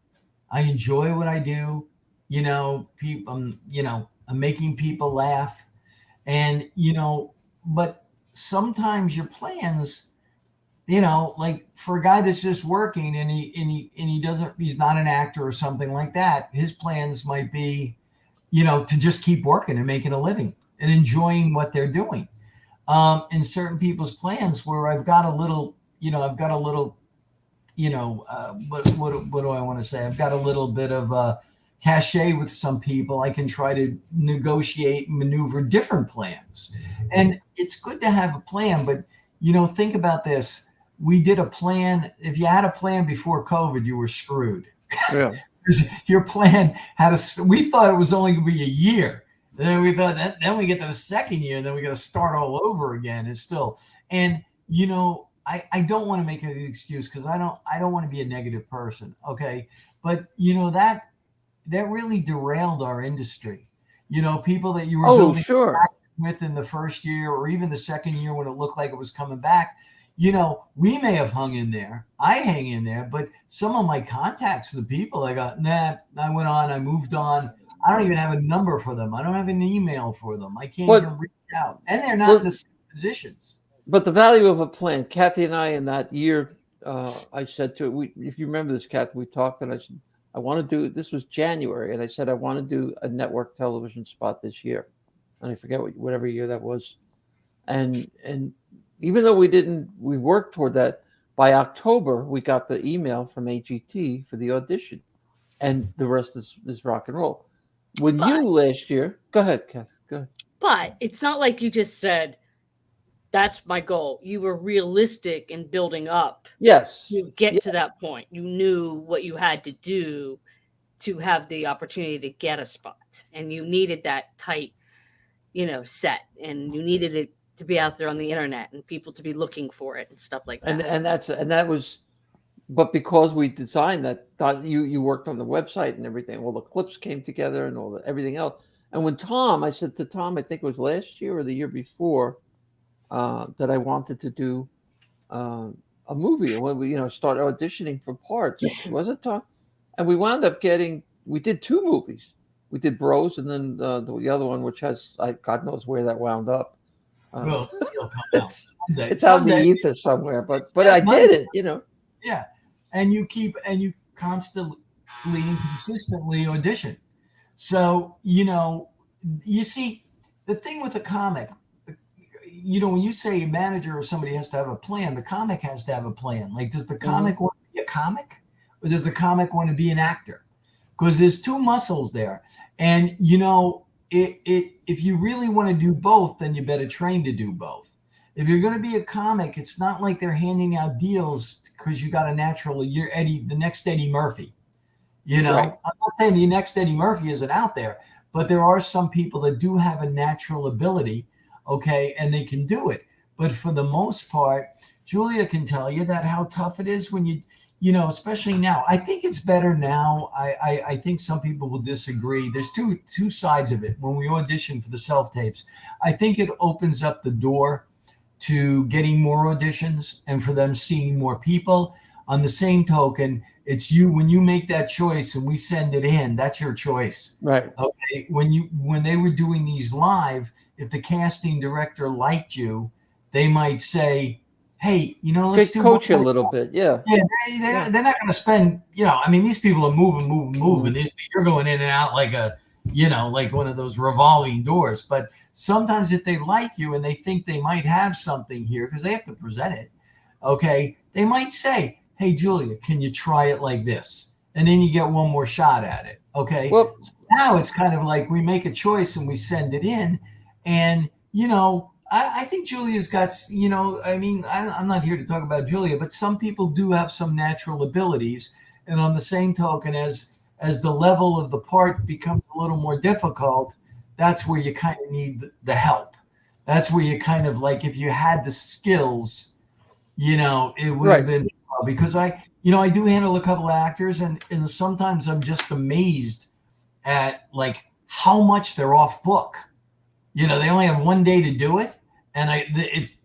I enjoy what I do. I'm making people laugh, and but sometimes your plans, like for a guy that's just working and he's not an actor or something like that, his plans might be, to just keep working and making a living and enjoying what they're doing. In certain people's plans where I've got a little, what do I want to say? I've got a little bit of cachet with some people, I can try to negotiate and maneuver different plans. And it's good to have a plan, but think about this. We did a plan. If you had a plan before COVID, you were screwed. Yeah. Your plan we thought it was only going to be a year. And then we thought that then we get to the second year, and then we got to start all over again. I don't want to make an excuse because I don't want to be a negative person. Okay. But that really derailed our industry. People that you were building sure. with in the first year or even the second year when it looked like it was coming back, we may have hung in there. I hang in there, but some of my contacts, the people I got, I went on, I moved on. I don't even have a number for them. I don't have an email for them. I can't even reach out. And they're not in the same positions. But the value of a plan, Kathy and I in that year, I said to it, if you remember this, Kathy, we talked and I said, I want to do, this was January, and I said, I want to do a network television spot this year. And I forget whatever year that was. And even though we worked toward that, by October, we got the email from AGT for the audition. And the rest is rock and roll. You last year, go ahead, Kathy, go ahead. But it's not like you just said, that's my goal. You were realistic in building up. Yes. You get to that point. You knew what you had to do to have the opportunity to get a spot. And you needed that tight, set. And you needed it to be out there on the internet and people to be looking for it and stuff like that. But because we designed that, you worked on the website and everything, all the clips came together and everything else. And when I said to Tom, I think it was last year or the year before, that I wanted to do a movie. When we, started auditioning for parts, was it Tom? And we wound up we did 2 movies. We did Bros, and then the other one, which has, God knows where that wound up. Well, it'll come out someday. It's out in the ether somewhere, but I did it, Yeah, and you constantly and consistently audition. So you see, the thing with a comic, when you say a manager or somebody has to have a plan, the comic has to have a plan. Like, does the comic want to be a comic, or does the comic want to be an actor? Because there's 2 muscles there, and if you really want to do both, then you better train to do both. If you're going to be a comic, it's not like they're handing out deals because you got a natural. You're the next Eddie Murphy. Right. I'm not saying the next Eddie Murphy isn't out there, but there are some people that do have a natural ability, okay, and they can do it. But for the most part, Julia can tell you that how tough it is when especially now. I think it's better now. I think some people will disagree. There's two sides of it. When we audition for the self-tapes, I think it opens up the door to getting more auditions and for them seeing more people. On the same token, it's when you make that choice and we send it in, that's your choice. Right. Okay. When they were doing these live, if the casting director liked you, they might say, hey, let's coach you a little bit. Yeah. Yeah. They're not going to spend, these people are moving. You're going in and out like like one of those revolving doors. But sometimes if they like you and they think they might have something here, because they have to present it, okay, they might say, hey, Julia, can you try it like this? And then you get one more shot at it. Okay. Well, so now it's kind of like we make a choice and we send it in. And, I think Julia's got, I'm not here to talk about Julia, but some people do have some natural abilities. And on the same token, as the level of the part becomes a little more difficult, that's where you kind of need the help. That's where you kind of like, if you had the skills, it would have been, because I do handle a couple of actors and sometimes I'm just amazed at like how much they're off book. They only have one day to do it. And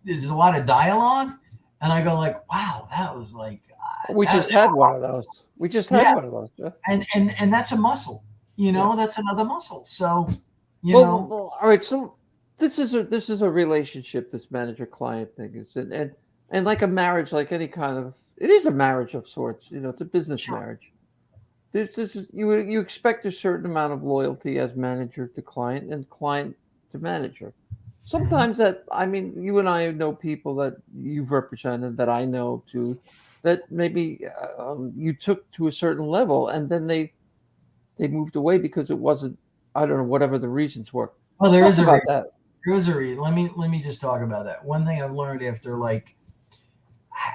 there's a lot of dialogue. And I go like, wow, that was like. We just had one of those. One of those. Yeah. And that's a muscle, that's another muscle. So, all right. So this is a relationship, this manager-client thing. Is and like a marriage, like any kind of, it is a marriage of sorts. It's a business marriage. You expect a certain amount of loyalty as manager to client and client to manager. Sometimes you and I know people that you've represented that I know too, that maybe you took to a certain level and then they they moved away because it wasn't, I don't know, whatever the reasons were. Well, there Talk is a about reason. that. There is a reason. Let me just talk about that. One thing I've learned after, like,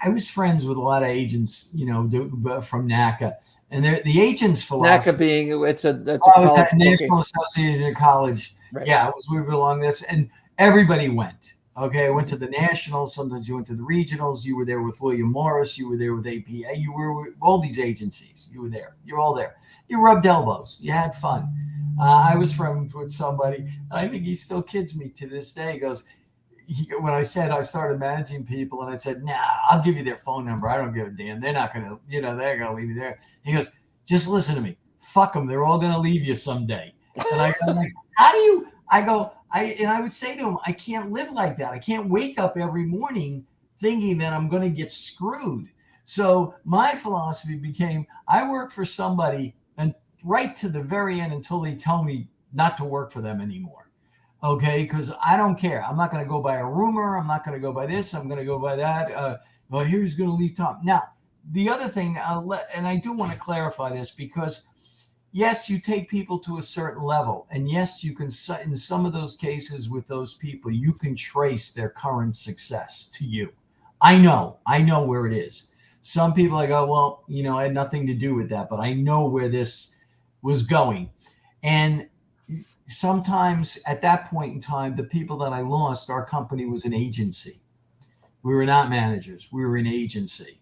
I was friends with a lot of agents, from NACA, and the agents' philosophy. NACA being it's a I was college at National booking. Association of College. Right. Yeah, we were along this, and everybody went. Okay, I went to the nationals. Sometimes you went to the regionals. You were there with William Morris. You were there with APA. You were with all these agencies. You were there. You're all there. You rubbed elbows. You had fun. I was friends with somebody. I think he still kids me to this day. He goes, when I said I started managing people, and I said, "Nah, I'll give you their phone number. I don't give a damn. They're not gonna, they're gonna leave you there." He goes, "Just listen to me. Fuck them. They're all gonna leave you someday." And I'm like, "How do you?" I would say to him, "I can't live like that. I can't wake up every morning thinking that I'm going to get screwed." So my philosophy became, I work for somebody, and right to the very end, until they tell me not to work for them anymore. Okay, because I don't care. I'm not going to go by a rumor. I'm not going to go by this. I'm going to go by that. Well, here's going to leave Tom. Now, the other thing, and I do want to clarify this, because yes, you take people to a certain level, and yes, you can, in some of those cases with those people, you can trace their current success to you. I know where it is. Some people I go, well, I had nothing to do with that, but I know where this was going. And sometimes at that point in time, the people that I lost, our company was an agency. We were not managers. We were an agency.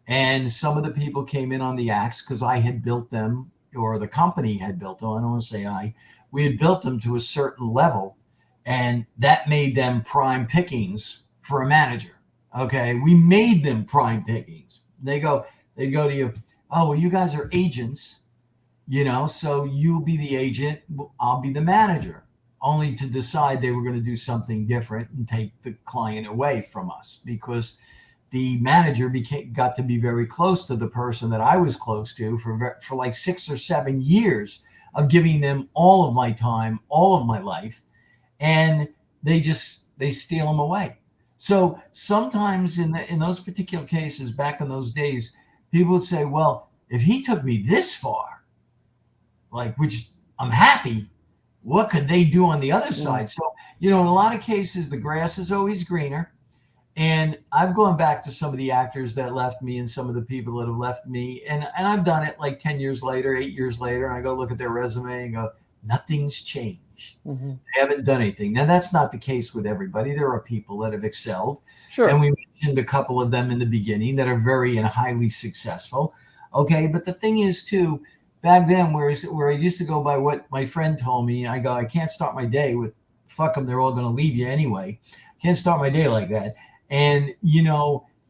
And some of the people came in on the axe because I had built them, or the company had built them. I don't want to say we had built them to a certain level, and that made them prime pickings for a manager. Okay. We made them prime pickings. They'd go to you, "Oh, well, you guys are agents, so you'll be the agent. I'll be the manager," only to decide they were going to do something different and take the client away from us, because the manager got to be very close to the person that I was close to for like 6 or 7 years of giving them all of my time, all of my life, and they steal them away. So sometimes in those particular cases, back in those days, people would say, "Well, if he took me this far, like, which I'm happy, what could they do on the other side?" So, in a lot of cases, the grass is always greener. And I've gone back to some of the actors that left me and some of the people that have left me. And I've done it like 10 years later, 8 years later. And I go look at their resume and go, nothing's changed. Mm-hmm. They haven't done anything. Now, that's not the case with everybody. There are people that have excelled. Sure. And we mentioned a couple of them in the beginning that are very and highly successful. Okay. But the thing is, too, back then, where I used to go by what my friend told me, I go, I can't start my day with, "Fuck them, they're all going to leave you anyway." Can't start my day like that. And,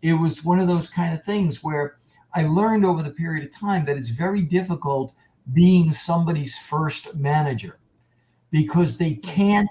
it was one of those kind of things where I learned over the period of time that it's very difficult being somebody's first manager, because they can't,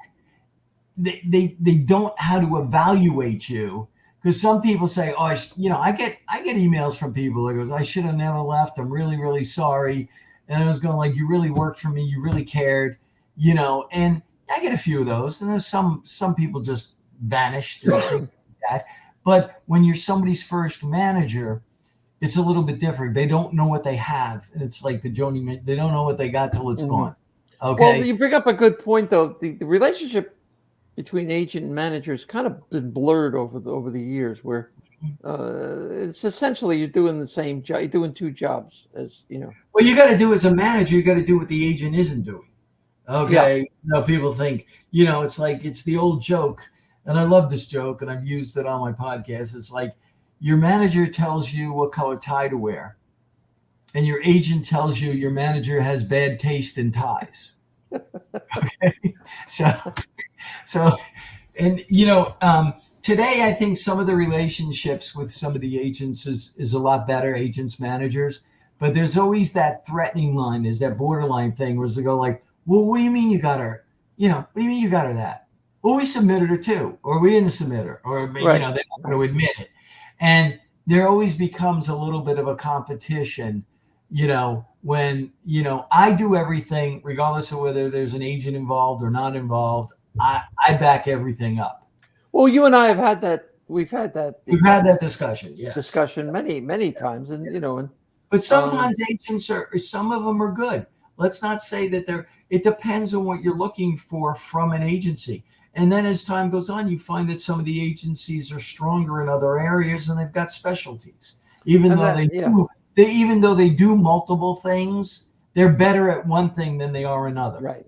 they don't know how to evaluate you. Because some people say, "Oh, I get emails from people that goes, 'I should have never left. I'm really, really sorry.' And I was going like, 'You really worked for me. You really cared,' and I get a few of those. And there's some people just vanished and things like that. But when you're somebody's first manager, it's a little bit different. They don't know what they have. And it's like the Joni, they don't know what they got till it's gone. Okay. Well, you bring up a good point, though. The relationship between agent and manager has kind of been blurred over the years, where it's essentially you're doing the same job. You're doing two jobs, as you know. Well, you got to do as a manager, you got to do what the agent isn't doing. Okay. Yeah. People think, it's like, it's the old joke. And I love this joke, and I've used it on my podcast. It's like, your manager tells you what color tie to wear, and your agent tells you your manager has bad taste in ties. Okay. So, and today I think some of the relationships with some of the agents is a lot better, agents, managers, but there's always that threatening line. There's that borderline thing where they go like, "Well, what do you mean you got her? What do you mean you got her that? Well, we submitted her too, or we didn't submit her, or Right. they're not going to admit it." And there always becomes a little bit of a competition, when, I do everything, regardless of whether there's an agent involved or not involved. I back everything up. Well, you and I have had that. We've had that Discussion. Yes. discussion many times, and But sometimes agents some of them are good. let's not say that it depends on what you're looking for from an agency. And then as time goes on, you find that some of the agencies are stronger in other areas and they've got specialties. Even though they do multiple things, they're better at one thing than they are another. Right.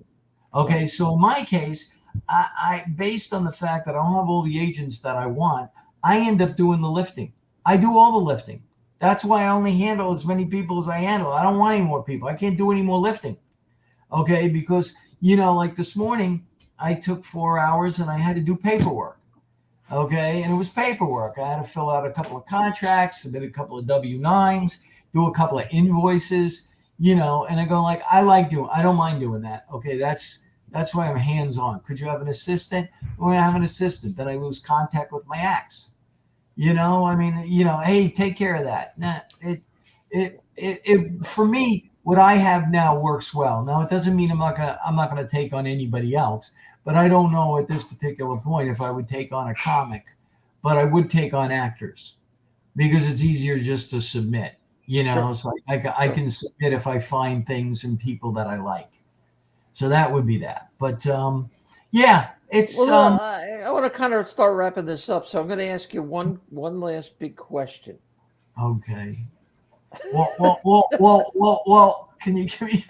Okay, so in my case, I based on the fact that I don't have all the agents that I want, I end up doing the lifting. I do all the lifting. That's why I only handle as many people as I handle. I don't want any more people. I can't do any more lifting. Okay, because, like this morning, I took 4 hours and I had to do paperwork. Okay, and it was paperwork. I had to fill out a couple of contracts, submit a couple of W-9s, do a couple of invoices, and I go like, I don't mind doing that. Okay, that's why I'm hands-on. Could you have an assistant? When I have an assistant, then I lose contact with my axe. Hey, take care of that. Nah, it for me, what I have now works well. Now it doesn't mean I'm not gonna take on anybody else, but I don't know at this particular point if I would take on a comic, but I would take on actors because it's easier just to submit. Sure. It's like I can submit if I find things and people that I like. So that would be that. But yeah, it's. Well, I want to kind of start wrapping this up, so I'm going to ask you one last big question. Okay. Well. Can you give me?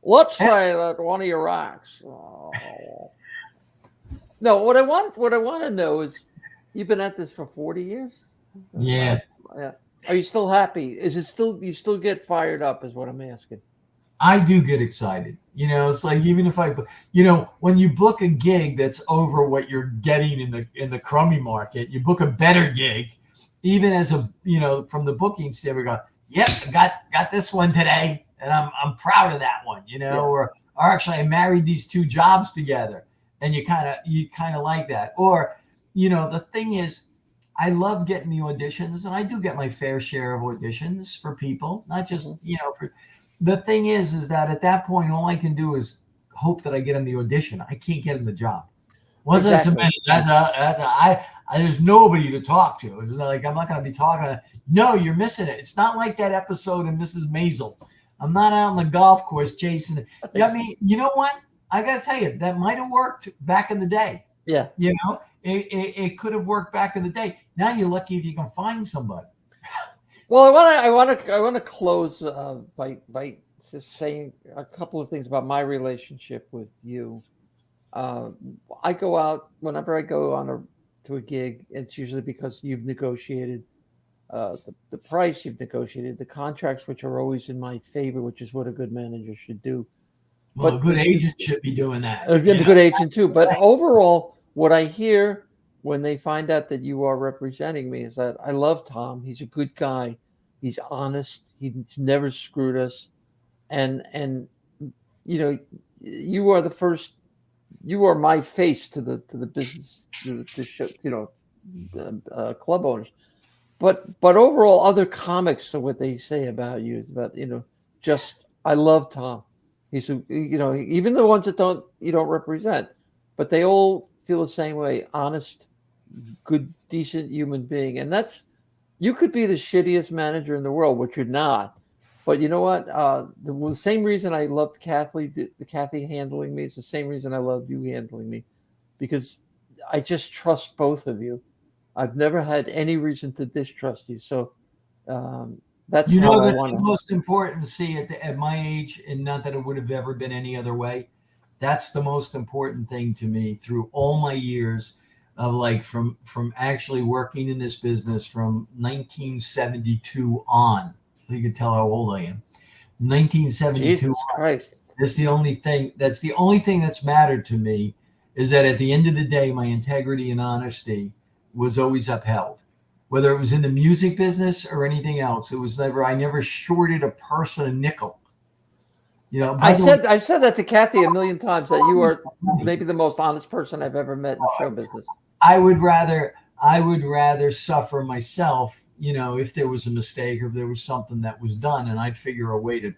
Let's say that one of your acts. No, what I want to know is, you've been at this for 40 years. Yeah. Yeah. Are you still happy? Is it still you still get fired up? Is what I'm asking. I do get excited. It's like even if when you book a gig that's over what you're getting in the crummy market, you book a better gig, even as from the booking standpoint, we go, yep, I got this one today, and I'm proud of that one, Yeah. or actually I married these two jobs together, and you kind of like that, or the thing is, I love getting the auditions, and I do get my fair share of auditions for people, not just for. The thing is that at that point, all I can do is hope that I get him the audition. I can't get him the job. Once Exactly. I submit, there's nobody to talk to. It's not like I'm not going to be talking. No, you're missing it. It's not like that episode in Mrs. Maisel. I'm not out on the golf course chasing it. I mean, you know what? I got to tell you, that might have worked back in the day. Yeah. It could have worked back in the day. Now you're lucky if you can find somebody. Well, I want to close by just saying a couple of things about my relationship with you. I go out whenever I go to a gig. It's usually because you've negotiated the price, you've negotiated the contracts, which are always in my favor, which is what a good manager should do. Well, a good agent should be doing that. A good agent too. But overall, what I hear when they find out that you are representing me is that I love Tom. He's a good guy. He's honest. He's never screwed us. And you are the first. You are my face to the business, to show, club owners. But overall, other comics are what they say about you is about just I love Tom. He's even the ones that you don't represent, but they all feel the same way. Honest, good, decent human being, and you could be the shittiest manager in the world, which you're not. But you know what? The same reason I loved Kathy handling me is the same reason I loved you handling me, because I just trust both of you. I've never had any reason to distrust you. So that's the most important. See, at my age, and not that it would have ever been any other way. That's the most important thing to me through all my years of from actually working in this business from 1972 on. You can tell how old I am. 1972. Jesus Christ. That's the only thing that's mattered to me, is that at the end of the day, my integrity and honesty was always upheld. Whether it was in the music business or anything else, I never shorted a person a nickel. I've said that to Kathy a million times, that you are maybe the most honest person I've ever met in show business. I would rather suffer myself, if there was a mistake or if there was something that was done, and I'd figure a way to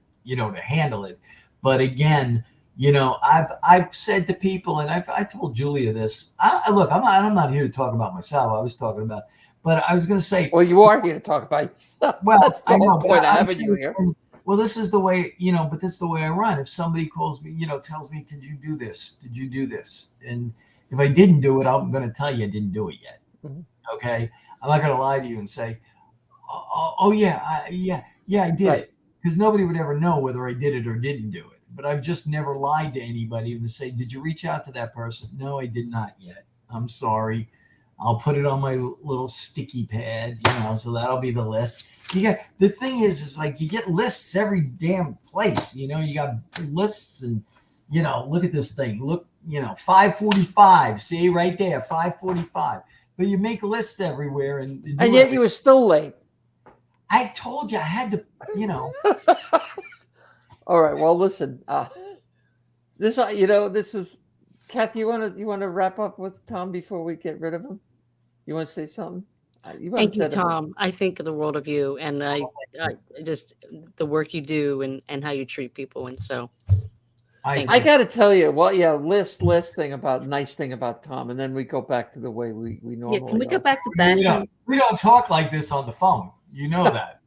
handle it. But again, I've said to people, and I told Julia this. I'm not here to talk about myself. I was talking about But I was going to say, Well, you are here to talk about yourself. well, That's the I know, whole but point of I'm having you saying, here. well, this is the way, but this is the way I run. If somebody calls me, tells me, "Did you do this? Did you do this?" And if I didn't do it, I'm going to tell you I didn't do it yet. Mhm. Okay, I'm not going to lie to you and say, "Oh yeah, I did Right. it," because nobody would ever know whether I did it or didn't do it. But I've just never lied to anybody and say, "Did you reach out to that person?" No, I did not yet. I'm sorry. I'll put it on my little sticky pad, so that'll be the list. The thing is like you get lists every damn place. You got lists and look at this thing. Look, 5:45. See right there, 5:45. But you make lists everywhere and yet you were still late. I told you I had to, All right. Well, listen. This is Kathy. You want to wrap up with Tom before we get rid of him? You want to say something? Thank you, Tom. I think the world of you, and I just the work you do and how you treat people, and so. I got to tell you, list thing about Tom, and then we go back to the way we normally. Yeah, can we go are. back to that? We don't talk like this on the phone. You know that.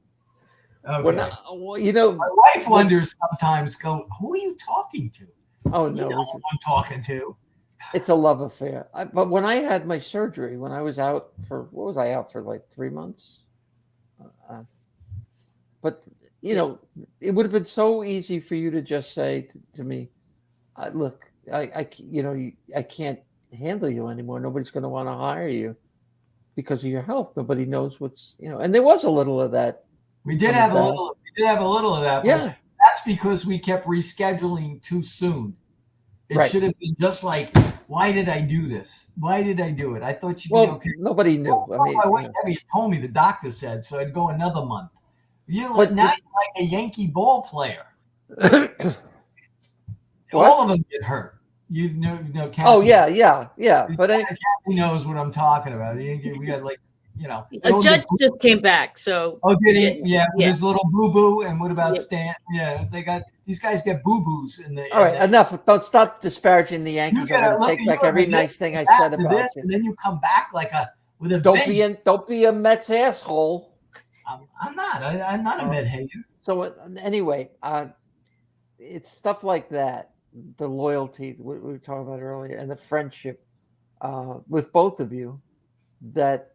Okay. My wife wonders sometimes. Who are you talking to? Oh no, who I'm talking to. It's a love affair. But when I had my surgery, when I was out for like 3 months? But it would have been so easy for you to just say to me, "Look, I can't handle you anymore. Nobody's going to want to hire you because of your health. Nobody knows what's And there was a little of that. We did have a little. We did have a little of that. Yeah, but that's because we kept rescheduling too soon. It should have been just like, why did I do this? Why did I do it? I thought you'd be okay. Nobody knew. My wife told me, the doctor said, so I'd go another month. Now you're like a Yankee ball player. All of them get hurt. Kathy. Oh yeah. But Kathy knows what I'm talking about. We got a judge just came back, so. Oh, did he? Yeah, with his little boo boo. And what about Stan? Yeah, these guys get boo boos in the. All right, enough. Don't stop disparaging the Yankees. I'm going to take back every nice thing I said about this, and then you come back with a. Don't be a Mets asshole. I'm not. I'm not a Met hater. So anyway, it's stuff like that, the loyalty we were talking about earlier, and the friendship with both of you. That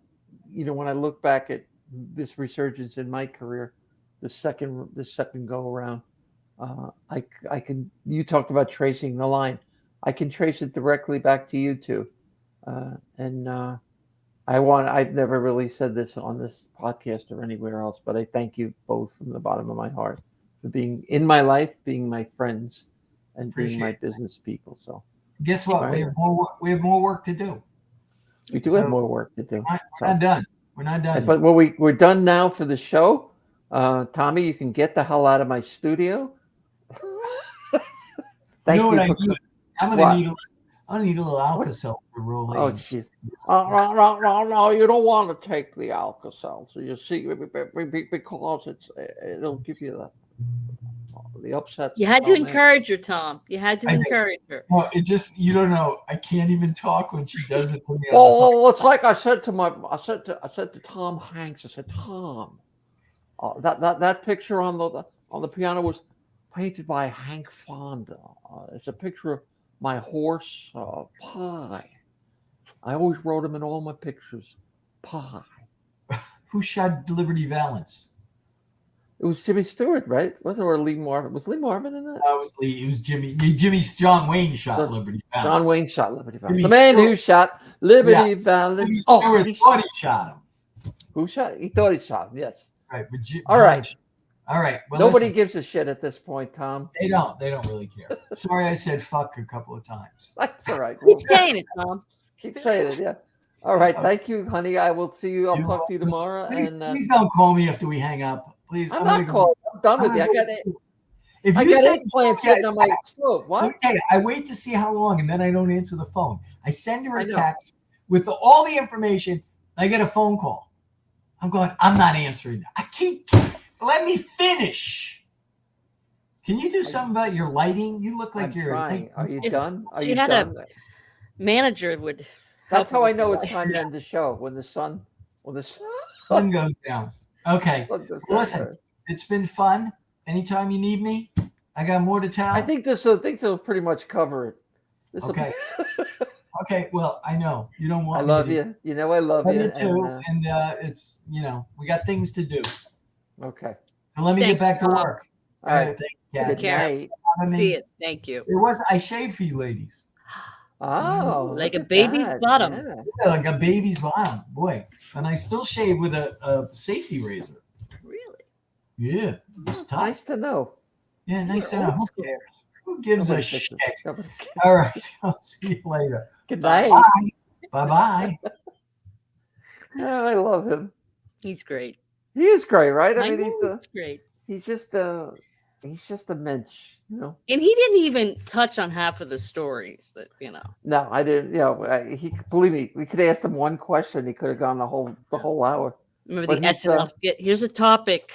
when I look back at this resurgence in my career, the second go around, I can. You talked about tracing the line. I can trace it directly back to you two, and I've never really said this on this podcast or anywhere else, but I thank you both from the bottom of my heart for being in my life, being my friends, and being my business people. So guess what? Right? We have more work to do. We do have more work to do. We're not done. We're not done. But we're done now for the show. Tommy, you can get the hell out of my studio. Thank you. I'm gonna need a little Alka-Seltzer roll. Oh jeez. No, you don't want to take the Alka-Seltzer. You see, because it'll give you the upset. You had to encourage her, Tom. You had to encourage her. Well, you don't know. I can't even talk when she does it to me. Well, it's like I said to Tom Hanks. I said, Tom, that picture on the piano was painted by Hank Fonda. It's a picture of my horse, Pie. I always wrote him in all my pictures, Pie. Who shot Liberty Valance? It was Jimmy Stewart, right? Wasn't it? Or Lee Marvin? Was Lee Marvin in that? No, it was Lee. It was Jimmy. John Wayne shot Liberty Valance. John Wayne shot Liberty Valance. The man who shot Liberty Valance. Jimmy Stewart thought he shot him. Who shot? He thought he shot him. Yes. Right. But all right. Well, nobody gives a shit at this point, Tom. They don't. They don't really care. Sorry, I said fuck a couple of times. That's all right. Keep saying it, Tom. Keep saying it. Yeah. All right. Thank you, honey. I will see you. I'll talk to you tomorrow. Please don't call me after we hang up. Please. I'm not calling. I'm done with you. I got implants sitting on my throat. What? Okay. I wait to see how long, and then I don't answer the phone. I send her a text with all the information. I get a phone call. I'm going. I'm not answering that. I can't. Let me finish. Can you do something about your lighting? You look like you're trying. Are you done? Are she you had done? a manager would. That's how I know it's time to end the show, when the sun Well, this Sun goes down. Okay. sun goes down. Listen, it's been fun. Anytime you need me, I got more to tell. I think this will pretty much cover it. Okay. Okay. Well, I know you don't want. I love you. You know I love you. Me too. And it's we got things to do. Okay. So let me Thanks, get back to Bob. work. All right. Thanks, Good Kathy. night. See it. Thank you. I shaved for you ladies. Oh, Like look a at baby's that. bottom. Yeah. Yeah, like a baby's bottom, boy. And I still shave with a safety razor. Really? Yeah, it's tough. Nice to know. Yeah, nice to You're know. old Who cares? Who gives Nobody a fixes shit? it. Nobody cares. All right, I'll see you later. Good night. Bye bye. Oh, I love him. He's great. He is great, right? I I mean, know he's great. he's just a mensch, you know. And he didn't even touch on half of the stories that, No, I didn't. You know, he believe me. We could ask him one question. He could have gone the whole hour. Remember But the he's, SNL skit? Here's a topic.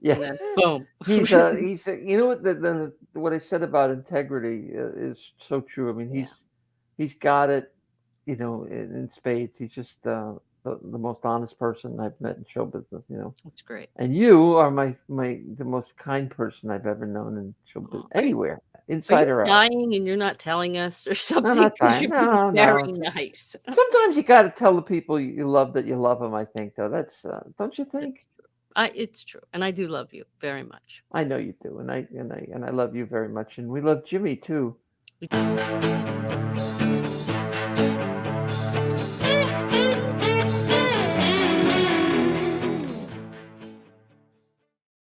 Yeah. And then boom. he's you know what what I said about integrity is so true. I mean, he's got it, you know, in spades. He's just the most honest person I've met in show business, you know. That's great. And you are the most kind person I've ever known in show business, anywhere, inside Are or you out. dying and you're not telling us or something? I'm not 'Cause dying. you're No, very no. nice. Sometimes you got to tell the people you love that you love them. I think, though, that's don't you think? It's true, and I do love you very much. I know you do, and I love you very much, and we love Jimmy too. We do.